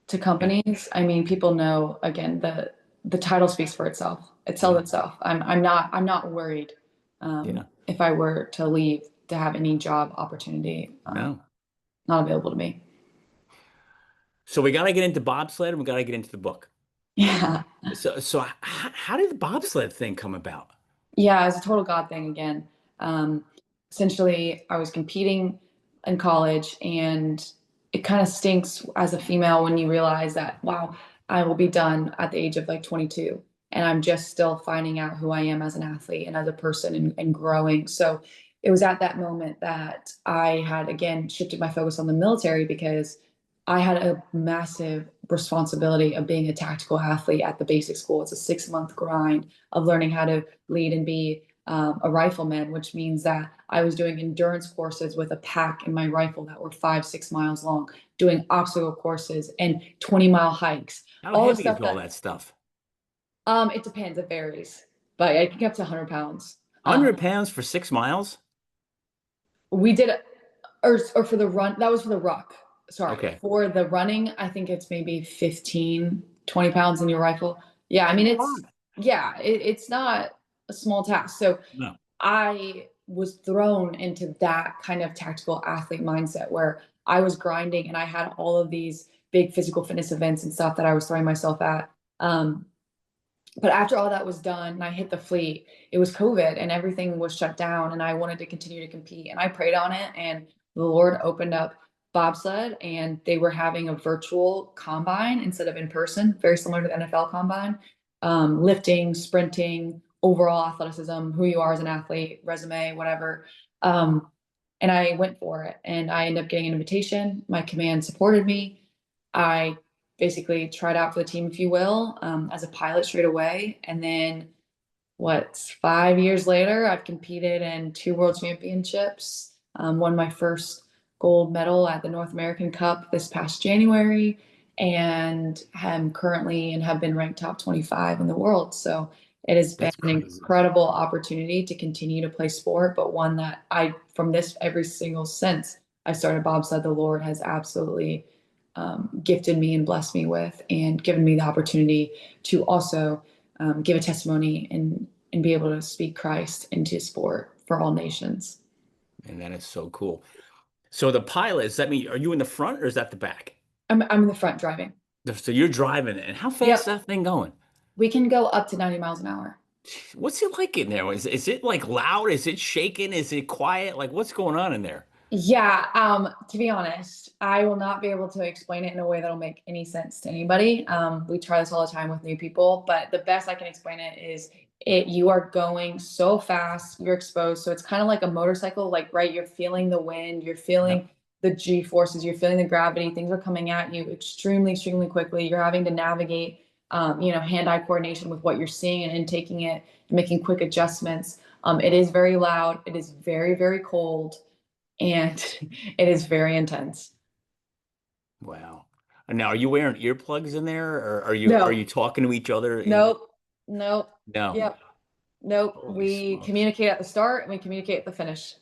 to Yeah. companies, I mean, people know again, the title speaks for itself. it sells Yeah. itself. I'm not worried Yeah. if I were to leave to have any job opportunity No. not available to me. So we got to get into bobsled and we got to get into the book. Yeah. So how did the bobsled thing come about? Yeah, it's a total God thing again. Um, Essentially, I was competing in college, and it kind of stinks as a female when you realize that, wow, I will be done at the age of like 22, and I'm just still finding out who I am as an athlete and as a person and growing. So it was at that moment that I had again shifted my focus on the military because I had a massive responsibility of being a tactical athlete at the basic school. It's a 6 month grind of learning how to lead and be a rifleman, which means that I was doing endurance courses with a pack in my rifle that were 5, 6 miles long, doing obstacle courses and 20-mile hikes. How All the heavy stuff is all that that stuff? it depends, it varies, but I can get up to 100 pounds. 100 pounds for 6 miles? We did it, or for the run, that was for the ruck. Sorry, Okay. for the running, I think it's maybe 15, 20 pounds in your rifle. Yeah, I That's mean, a lot. it's not a small task. So No. I was thrown into that kind of tactical athlete mindset where I was grinding and I had all of these big physical fitness events and stuff that I was throwing myself at. But after all that was done and I hit the fleet, it was COVID and everything was shut down and I wanted to continue to compete. And I prayed on it and the Lord opened up bobsled and they were having a virtual combine instead of in person, very similar to the NFL combine. Lifting, sprinting, overall athleticism, who you are as an athlete, resume, whatever. Um, and I went for it and I ended up getting an invitation. My command supported me. I basically tried out for the team, if you will, as a pilot straight away. And then, 5 years later, I've competed in two world championships, won my first gold medal at the North American Cup this past January, and am currently and have been ranked top 25 in the world. So it has been That's an crazy. incredible opportunity to continue to play sport, but one that from this every single since I started bobsled, the Lord has absolutely gifted me and blessed me with, and given me the opportunity to also give a testimony and be able to speak Christ into sport for all nations. And that is so cool. So the pilot, does that mean are you in the front or is that the back? I'm in the front driving. So you're driving it. And how fast is Yep, that thing going? we can go up to 90 miles an hour. What's it like in there? Is it like loud? Is it shaking? Is it quiet? Like what's going on in there? Yeah, to be honest, I will not be able to explain it in a way that'll make any sense to anybody. We try this all the time with new people, but the best I can explain it is you are going so fast, you're exposed. So it's kind of like a motorcycle, like right, you're feeling the wind, you're Yep. feeling the G forces, you're feeling the gravity, things are coming at you extremely, extremely quickly. You're having to navigate hand-eye coordination with what you're seeing and taking it, making quick adjustments. It is very loud, it is very, very cold and it is very intense. Wow. And now are you wearing earplugs in there or are No, you talking to each other in nope, nope, no. yep, nope. Holy We smokes. communicate at the start and we communicate at the finish.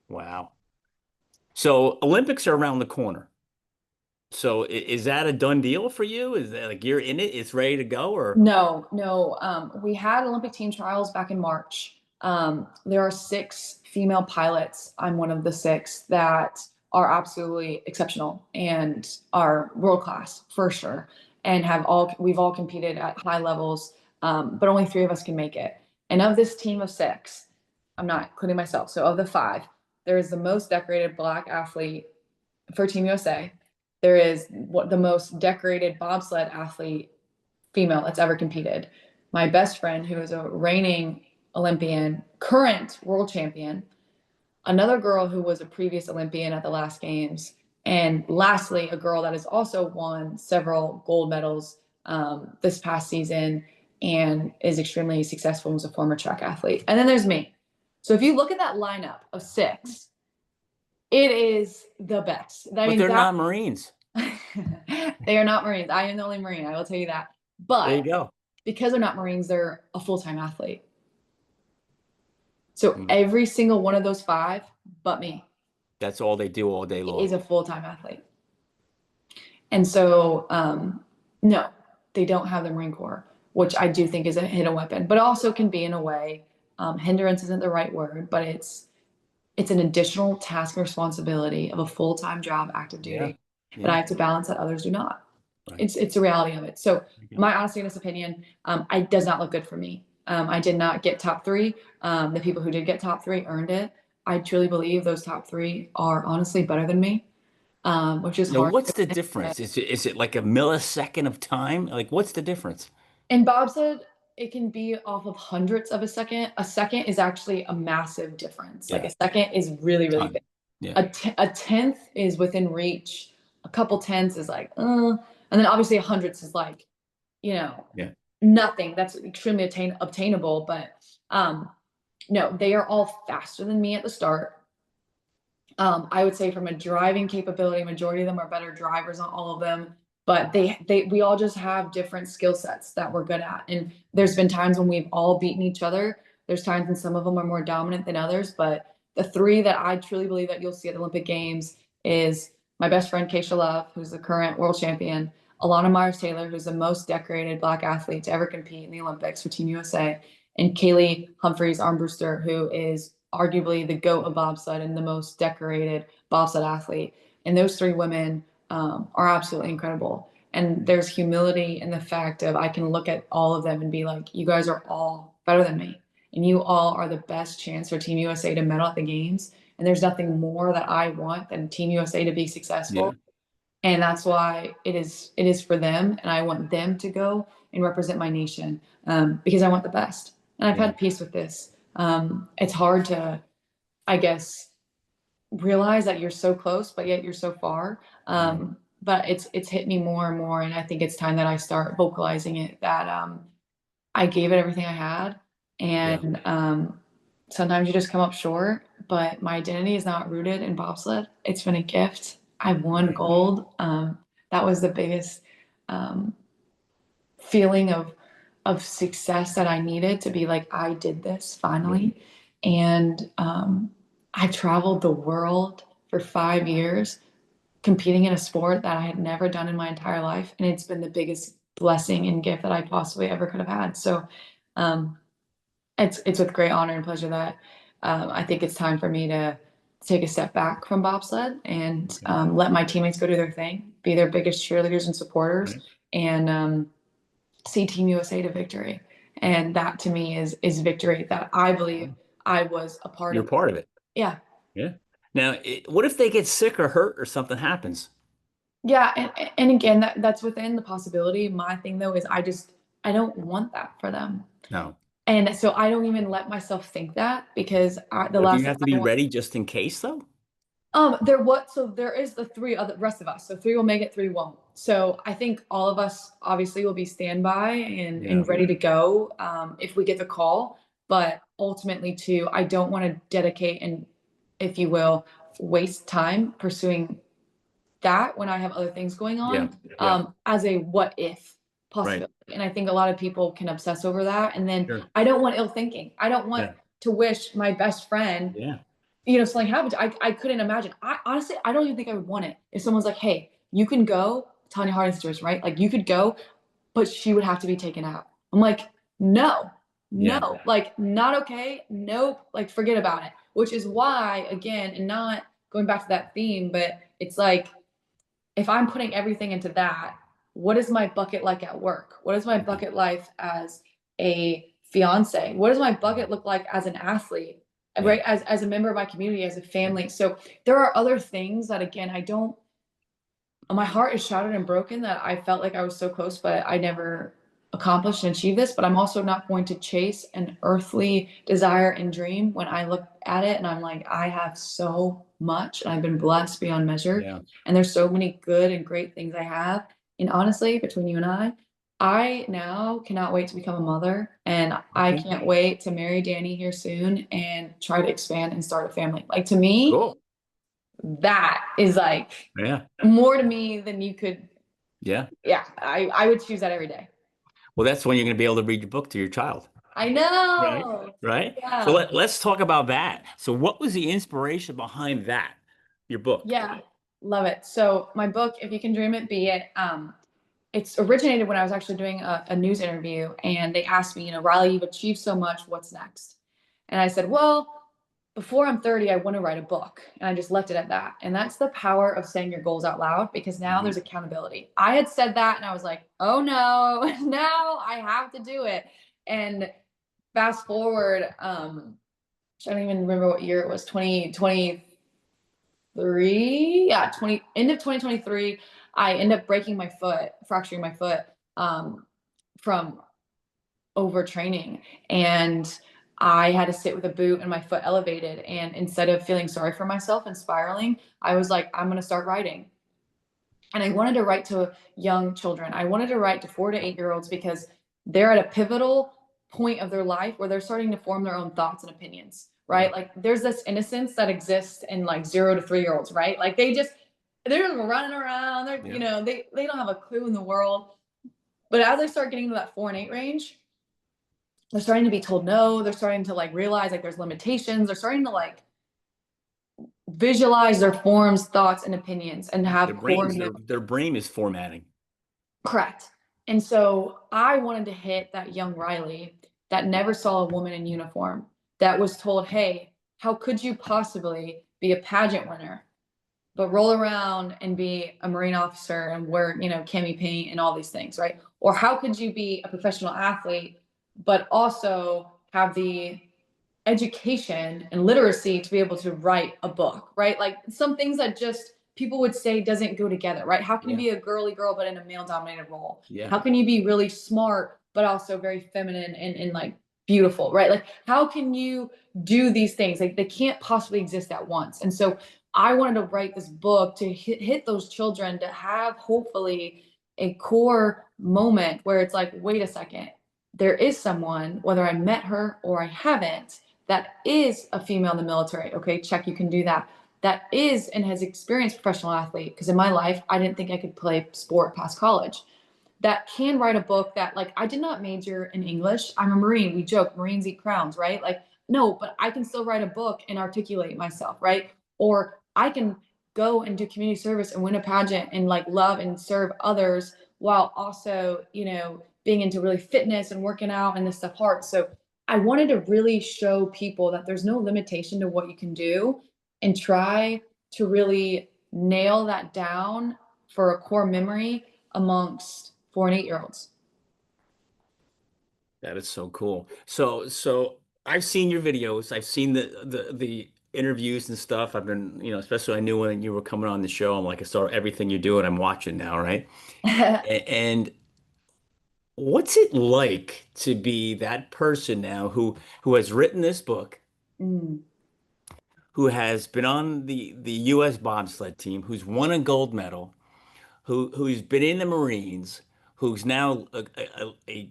Wow. So Olympics are around the corner. So is that a done deal for you? Is that like you're in it, it's ready to go or No, no. We had Olympic team trials back in March. There are 6 female pilots. I'm one of the 6 that are absolutely exceptional and are world class for sure, and we've all competed at high levels, but only 3 of us can make it. And of this team of 6, I'm not including myself. So of the 5, there is the most decorated Black athlete for Team USA. There is the most decorated bobsled athlete female that's ever competed. My best friend, who is a reigning Olympian, current world champion, another girl who was a previous Olympian at the last games, and lastly, a girl that has also won several gold medals this past season and is extremely successful as a former track athlete. And then there's me. So if you look at that lineup of 6, it is the best. I but mean, they're that not Marines. they are not Marines. I am the only Marine. I will tell you that. There you But go. because they're not Marines, they're a full-time athlete. So Mm. every single one of those 5, but me, That's all they do all day long. is a full-time athlete. And so, no, they don't have the Marine Corps. which I do think is a hidden weapon, but also can be in a way, hindrance isn't the right word, but it's an additional task and responsibility of a full-time job, active Yeah. duty, that I Yeah. have to balance that others do not. Right. It's a reality of it. So There you go. my honest, honest opinion, it does not look good for me. I did not get top three. The people who did get top three earned it. I truly believe those top three are honestly better than me, which is Now, hard. what's the difference? Is it like a millisecond of time? Like, what's the difference? In bobsled, it can be off of hundredths of a second. A second is actually a massive difference. Like Yeah. a second is really, really Ton. big. Yeah. A tenth is within reach. A couple tenths is like, and then obviously a hundredths is like, you know, Yeah. nothing. That's extremely obtainable. But no, they are all faster than me at the start. I would say from a driving capability, majority of them are better drivers on all of them, but we all just have different skill sets that we're good at. And there's been times when we've all beaten each other. There's times when some of them are more dominant than others, but the three that I truly believe that you'll see at the Olympic Games is my best friend Keisha Love, who's the current world champion, Alana Myers Taylor, who's the most decorated Black athlete to ever compete in the Olympics for Team USA, and Kaylee Humphreys Armbruster, who is arguably the GOAT of bobsled and the most decorated bobsled athlete. And those three women are absolutely incredible. And there's humility in the fact of I can look at all of them and be like, you guys are all better than me. And you all are the best chance for Team USA to medal at the games. And there's nothing more that I want than Team USA to be Yeah. successful. And that's why it is for them. And I want them to go and represent my nation because I want the best. And I've Yeah. had peace with this. It's hard to, I guess, realize that you're so close, but yet you're so far. Right. But it's hit me more and more, and I think it's time that I start vocalizing it. That I gave it everything I had, Yeah. and sometimes you just come up short. But my identity is not rooted in bobsled. It's been a gift. I won Right. gold. That was the biggest um, feeling of success that I needed to be like, I did this Yeah. finally. And I traveled the world for 5 years competing in a sport that I had never done in my entire life. And it's been the biggest blessing and gift that I possibly ever could have had. So um, it's with great honor and pleasure that I think it's time for me to take a step back from bobsled and Okay. let my teammates go do their thing, be their biggest cheerleaders and supporters, Right. and see Team USA to victory. And that to me is victory that I believe Wow. I was a part You're of. part of it. Yeah. Yeah. Now, what if they get sick or hurt or something happens? Yeah. And again, that's within the possibility. My thing though is I don't want that for them. No. And so I don't even let myself think that because the But do last you thing have to I be want. ready just in case, though? So there is the three other rest of us. So three will make it, three won't. So I think all of us obviously will be standby Yeah. and ready to go if we get the call. But ultimately, too, I don't want to dedicate and, if you will, waste time pursuing that when I have other things going Yeah. on Yeah. as a what if Right. possibility. And I think a lot of people can obsess over that. And then Sure. I don't want ill thinking. I don't want Yeah. to wish my best friend Yeah. something happened. I couldn't imagine. I honestly, I don't even think I would want it. If someone's like, hey, you can go, Tanya Harding's situation, right? Like you could go, but she would have to be taken out. I'm like, no, Yeah. no, like not okay. Nope. Like forget about it. Which is why, again, and not going back to that theme, but it's like, if I'm putting everything into that, what is my bucket like at work? What is my Yeah. bucket life as a fiance? What does my bucket look like as an athlete? Yeah. Right? As a member of my community, as a family. So there are other things that again I don't my heart is shattered and broken that I felt like I was so close, but I never accomplished and achieved this. But I'm also not going to chase an earthly desire and dream when I look at it and I'm like, I have so much and I've been blessed beyond measure. Yeah. And there's so many good and great things I have. And honestly, between you and I now cannot wait to become a mother. And I Okay. can't wait to marry Danny here soon and try to expand and start a family. Like to me, Cool. that is like Yeah. more to me than you could. Yeah. Yeah, I would choose that every day. Well, that's when you're going to be able to read your book to your child. I Right. know. Right. So Yeah. let's talk about that. So what was the inspiration behind that? Your book. Yeah. Love it. So my book, If You Can Dream It, Be It, it's originated when I was actually doing a news interview, and they asked me, Riley, you've achieved so much, what's next? And I said, well, before I'm 30, I want to write a book. And I just left it at that. And that's the power of saying your goals out loud, because now Mhm. there's accountability. I had said that and I was like, oh no, no, I have to do it. And fast forward, I don't even remember what year it was, 2023. Yeah, 20 end of 2023. I ended up breaking my foot, fracturing my foot from overtraining. And I had to sit with a boot and my foot elevated. And instead of feeling sorry for myself and spiraling, I was like, I'm going to start writing. And I wanted to write to young children. I wanted to write to 4 to 8 year olds because they're at a pivotal point of their life where they're starting to form their own thoughts and opinions, Yeah, right? Like there's this innocence that exists in like 0 to 3 year olds, right? Like they're just running around. They're, yeah, they don't have a clue in the world. But as I start getting to that 4 and 8 range, they're starting to be told no. They're starting to like realize like there's limitations. They're starting to like visualize their forms, thoughts, and opinions and have core their brain is formatting. correct. And so I wanted to hit that young Riley that never saw a woman in uniform, that was told, hey, how could you possibly be a pageant winner, but roll around and be a Marine officer and wear, cami paint and all these things, right? Or how could you be a professional athlete, but also have the education and literacy to be able to write a book, right? Like some things that just people would say doesn't go together, right? How can you Yeah, be a girly girl but in a male dominated role? yeah. How can you be really smart but also very feminine and like beautiful, right? Like how can you do these things? Like they can't possibly exist at once. And so I wanted to write this book to hit those children, to have hopefully a core moment where it's like, wait a second, there is someone, whether I met her or I haven't, that is a female in the military. Okay, check, you can do that. That is and has experienced professional athlete. Because in my life, I didn't think I could play sport past college. That can write a book that, like, I did not major in English. I'm a Marine. We joke, Marines eat crowns, right? Like, no, but I can still write a book and articulate myself, right? Or I can go and do community service and win a pageant and like love and serve others while also, being into really fitness and working out and this stuff hard. So I wanted to really show people that there's no limitation to what you can do, and try to really nail that down for a core memory amongst 4 and 8 year olds. That is so cool. So I've seen your videos. I've seen the interviews and stuff. I've been, especially I knew when you were coming on the show. I'm like, I saw everything you're doing. I'm watching now, right? And what's it like to be that person now who has written this book, Mm. who has been on the U.S. bobsled team, who's won a gold medal, who's been in the Marines, who's now a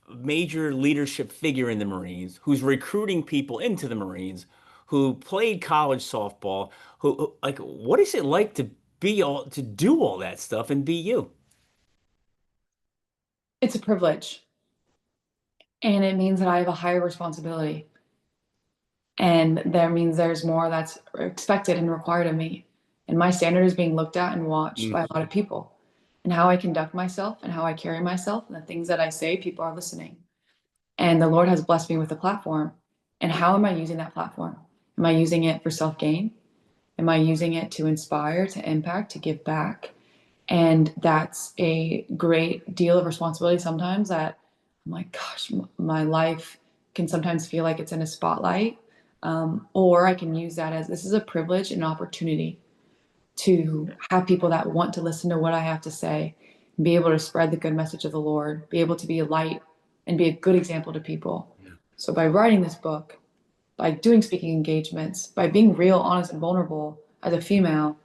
major leadership figure in the Marines, who's recruiting people into the Marines, who played college softball, like what is it like to to do all that stuff and be you? It's a privilege, and it means that I have a higher responsibility, and that means there's more that's expected and required of me, and my standard is being looked at and watched by a lot of people, and how I conduct myself and how I carry myself and the things that I say, people are listening. And the Lord has blessed me with a platform. And how am I using that platform? Am I using it for self gain? Am I using it to inspire, to impact, to give back? And that's a great deal of responsibility sometimes, that I'm like, gosh, my life can sometimes feel like it's in a spotlight. Or I can use that as this is a privilege and opportunity to have people that want to listen to what I have to say, be able to spread the good message of the Lord, be able to be a light and be a good example to people. So by writing this book, by doing speaking engagements, by being real, honest, and vulnerable as a female,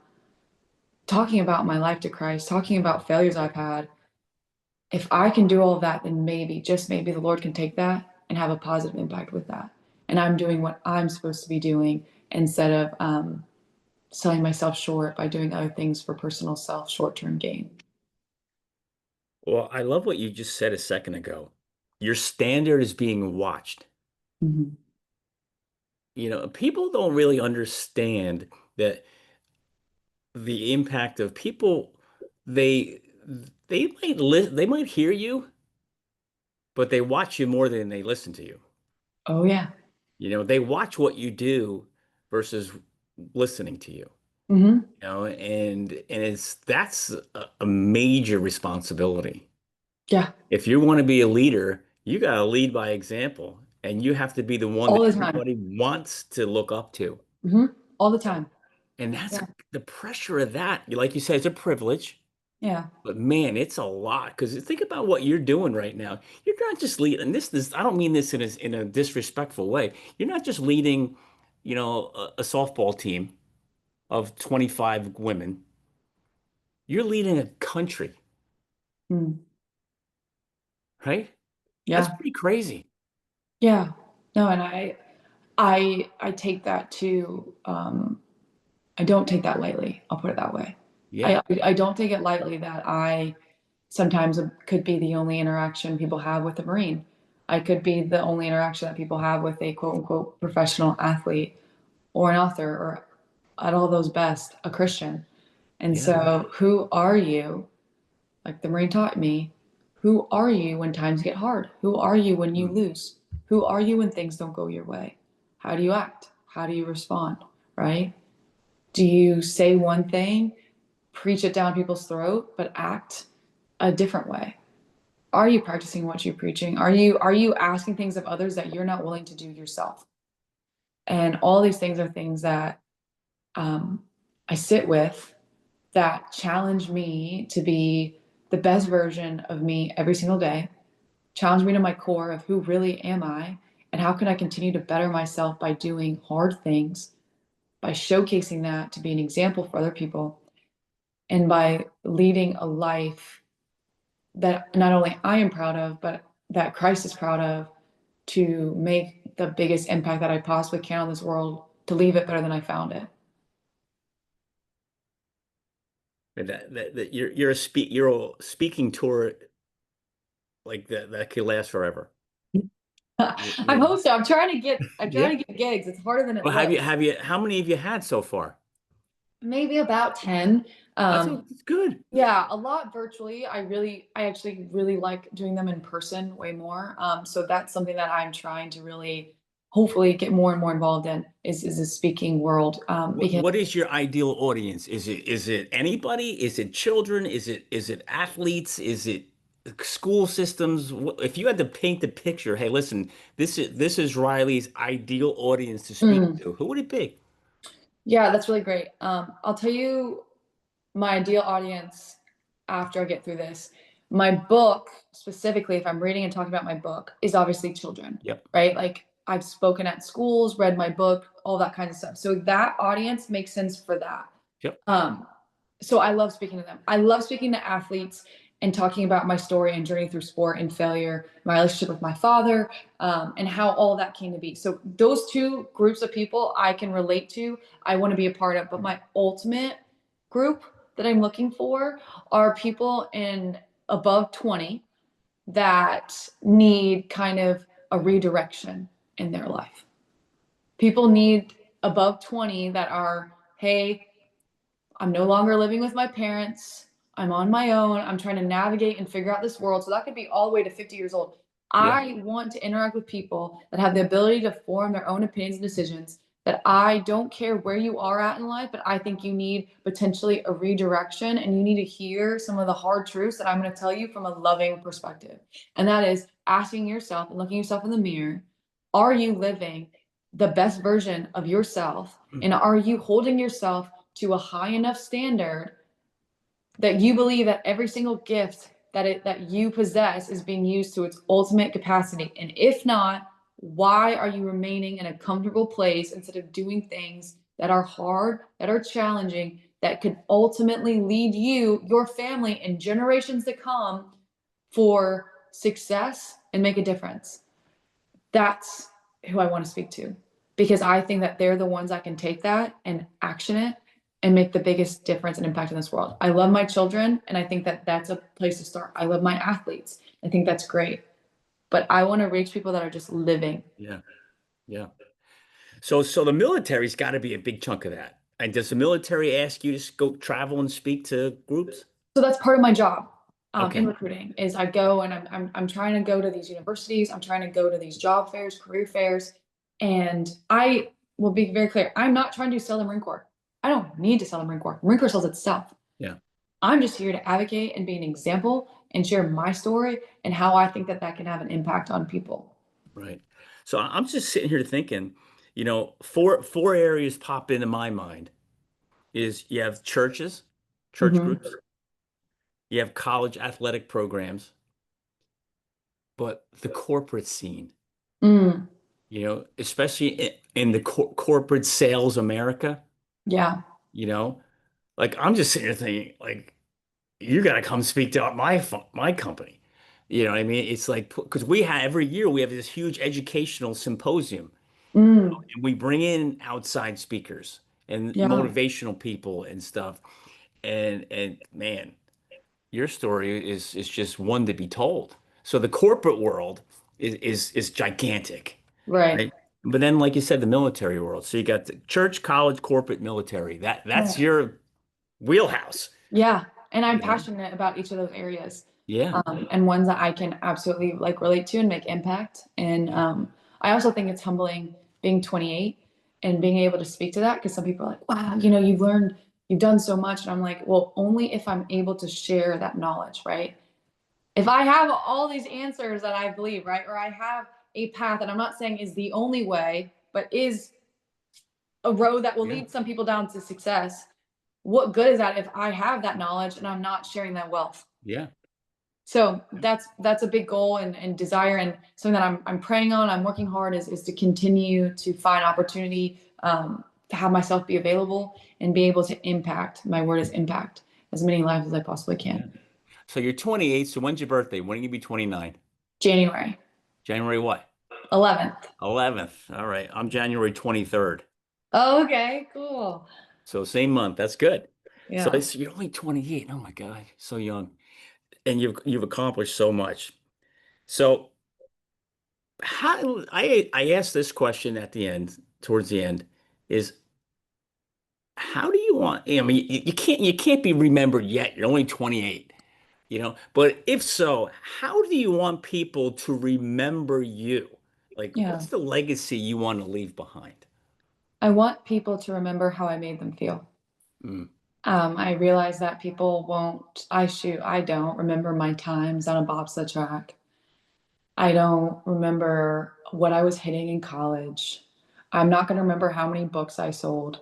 talking about my life to Christ, talking about failures I've had, if I can do all of that, then maybe, just maybe, the Lord can take that and have a positive impact with that. And I'm doing what I'm supposed to be doing instead of selling myself short by doing other things for personal self short-term gain. Well, I love what you just said a second ago. Your standard is being watched. Mhm. People don't really understand that the impact of people, they they might hear you, but they watch you more than they listen to you. Oh yeah. They watch what you do versus listening to you. Hmm. And that's a major responsibility. Yeah. If you want to be a leader, you got to lead by example, and you have to be the one All that the time. everybody wants to look up to. Hmm. All the time. And that's Yeah. the pressure of that. Like you said, it's a privilege, Yeah. but man, it's a lot. Because think about what you're doing right now. You're not just leading, and this I don't mean this in a disrespectful way. You're not just leading, a softball team of 25 women. You're leading a country, Mm. right? That's Yeah. pretty crazy. Yeah. No, and I take that too. I don't take that lightly. I'll put it that way. Yeah. I don't take it lightly that I sometimes could be the only interaction people have with a Marine. I could be the only interaction that people have with a quote unquote professional athlete or an author or at all those best, a Christian. And Yeah. so who are you? Like the Marine taught me, who are you when times get hard? Who are you when you Mm. lose? Who are you when things don't go your way? How do you act? How do you respond? Right? Do you say one thing, preach it down people's throat, but act a different way? Are you practicing what you're preaching? Are you asking things of others that you're not willing to do yourself? And all these things are things that um, I sit with that challenge me to be the best version of me every single day, challenge me to my core of who really am I, and how can I continue to better myself by doing hard things, by showcasing that to be an example for other people, and by leading a life that not only I am proud of, but that Christ is proud of, to make the biggest impact that I possibly can on this world, to leave it better than I found it. And that you're a speaking tour like that could last forever. I hope so. I'm Yeah. trying to get gigs. It's harder than it Well, looks. how many have you had so far? Maybe about 10. That's good. Yeah, a lot virtually. I actually really like doing them in person way more. So that's something that I'm trying to really hopefully get more and more involved in is the speaking world. Because What is your ideal audience? Is it anybody? Is it children? Is it athletes? Is it school systems? If you had to paint the picture, hey, listen, this is Riley's ideal audience to speak mm, to. Who would it be? yeah, that's really great. I'll tell you my ideal audience after I get through this. My book, specifically, if I'm reading and talking about my book, is obviously children, Yep. right? Like I've spoken at schools, read my book, all that kind of stuff. So that audience makes sense for that. Yep. Um, so I love speaking to them. I love speaking to athletes and talking about my story and journey through sport and failure, my relationship with my father, and how all that came to be. So those two groups of people I can relate to, I want to be a part of. But my ultimate group that I'm looking for are people in above 20 that need kind of a redirection in their life. People need above 20 that are, hey, I'm no longer living with my parents. I'm on my own. I'm trying to navigate and figure out this world. So that could be all the way to 50 years old. Yeah. I want to interact with people that have the ability to form their own opinions and decisions. That I don't care where you are at in life, but I think you need potentially a redirection and you need to hear some of the hard truths that I'm going to tell you from a loving perspective. And that is asking yourself and looking yourself in the mirror, are you living the best version of yourself? And are you holding yourself to a high enough standard that you believe that every single gift that you possess is being used to its ultimate capacity? And if not, why are you remaining in a comfortable place instead of doing things that are hard, that are challenging, that could ultimately lead you, your family, and generations to come for success and make a difference? That's who I want to speak to, because I think that they're the ones that can take that and action it and make the biggest difference and impact in this world. I love my children, and I think that that's a place to start. I love my athletes. I think that's great. But I want to reach people that are just living. Yeah. Yeah. So the military's got to be a big chunk of that. And does the military ask you to go travel and speak to groups? So that's part of my job in Okay. recruiting is I go and I'm trying to go to these universities. I'm trying to go to these job fairs, career fairs, and I will be very clear. I'm not trying to sell the Marine Corps. I don't need to sell the Marine Corps. Marine Corps sells itself. Yeah. I'm just here to advocate and be an example and share my story and how I think that that can have an impact on people. Right. So I'm just sitting here thinking, four areas pop into my mind is you have churches, church Hmm. groups, you have college athletic programs, but the corporate scene, Mm, especially in the corporate sales America, yeah. you know, like I'm just sitting here thinking, like, you got to come speak to my company. You know what I mean? It's like, because every year we have this huge educational symposium Mm, and we bring in outside speakers and yeah. motivational people and stuff. And man, your story is just one to be told. So the corporate world is gigantic, Right. right? But then, like you said, the military world. So you got the church, college, corporate, military. That's Yeah. your wheelhouse, Yeah. And I'm you know? passionate about each of those areas. Yeah. And ones that I can absolutely like relate to and make impact. And Yeah. I also think it's humbling being 28 and being able to speak to that because some people are like, wow, you've done so much. And I'm like, well, only if I'm able to share that knowledge, right? If I have all these answers that I believe, right? Or I have a path that I'm not saying is the only way, but is a road that will Yeah. lead some people down to success. What good is that if I have that knowledge and I'm not sharing that wealth? Yeah. So that's a big goal and desire and something that I'm praying on. I'm working hard is to continue to find opportunity to have myself be available and be able to impact. My word is impact as many lives as I possibly Yeah. can. So you're 28. So when's your birthday? When are you be 29? January January what? 11th. 11th. All right. I'm January 23rd. Oh, okay, cool. So same month. That's good. So Yeah. you're only 28. Oh my God, so young. And you've accomplished so much. So how I asked this question at the end, towards the end, is how do you want, I mean, you can't be remembered yet. You're only 28, But if so, how do you want people to remember you? Like, Yeah. what's the legacy you want to leave behind? I want people to remember how I made them feel. Mm, I realize that people won't, I don't remember my times on a bobsled track. I don't remember what I was hitting in college. I'm not going to remember how many books I sold.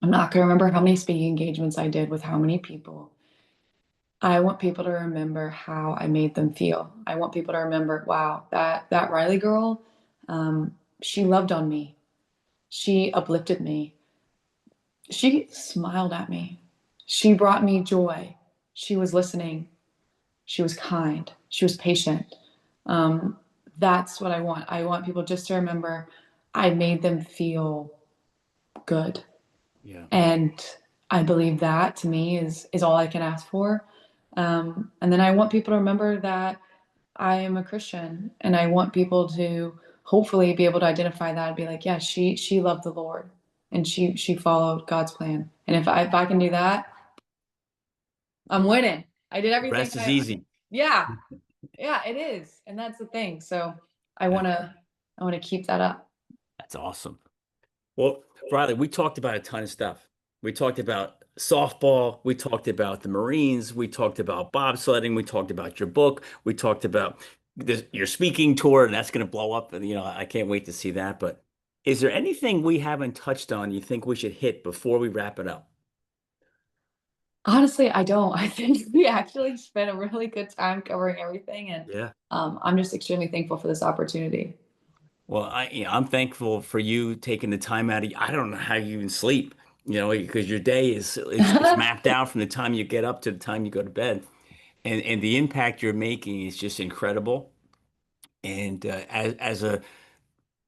I'm not going to remember how many speaking engagements I did with how many people. I want people to remember how I made them feel. I want people to remember, wow, that Riley girl, she loved on me. She uplifted me. She smiled at me. She brought me joy. She was listening. She was kind. She was patient. Um, that's what I want. I want people just to remember I made them feel good. yeah, And I believe that to me is all I can ask for. And then I want people to remember that I am a Christian and I want people to hopefully be able to identify that and be like, yeah, she loved the Lord and she followed God's plan. And if I can do that, I'm winning. I did the everything rest is easy. yeah. Yeah, it is. And that's the thing. So I Yeah, wanna I wanna keep that up. that's awesome. Well, Riley, we talked about a ton of stuff. We talked about softball. We talked about the Marines. We talked about bobsledding. We talked about your book. We talked about your speaking tour, and that's going to blow up. And, I can't wait to see that. But is there anything we haven't touched on you think we should hit before we wrap it up? Honestly, I don't. I think we actually spent a really good time covering everything and Yeah. I'm just extremely thankful for this opportunity. Well, I'm thankful for you taking the time out of, I don't know how you even sleep, because your day is mapped out from the time you get up to the time you go to bed. And the impact you're making is just incredible. And as a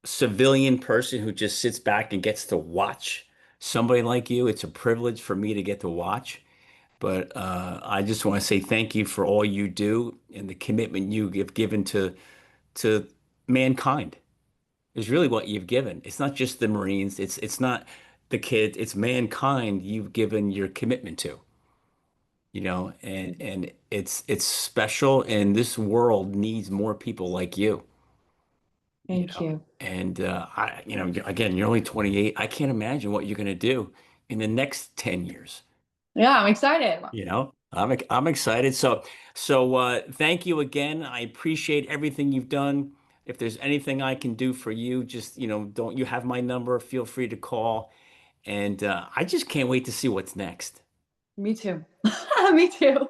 civilian person who just sits back and gets to watch somebody like you, it's a privilege for me to get to watch. But I just want to say thank you for all you do and the commitment you have given to mankind is really what you've given. It's not just the Marines. It's not the kids. It's mankind you've given your commitment to. and it's special, and this world needs more people like you, Thank you. and again, you're only 28. I can't imagine what you're going to do in the next 10 years. Yeah, I'm excited. I'm excited. Thank you again. I appreciate everything you've done. If there's anything I can do for you, just, don't you have my number? Feel free to call. And I just can't wait to see what's next. Me too. Me too.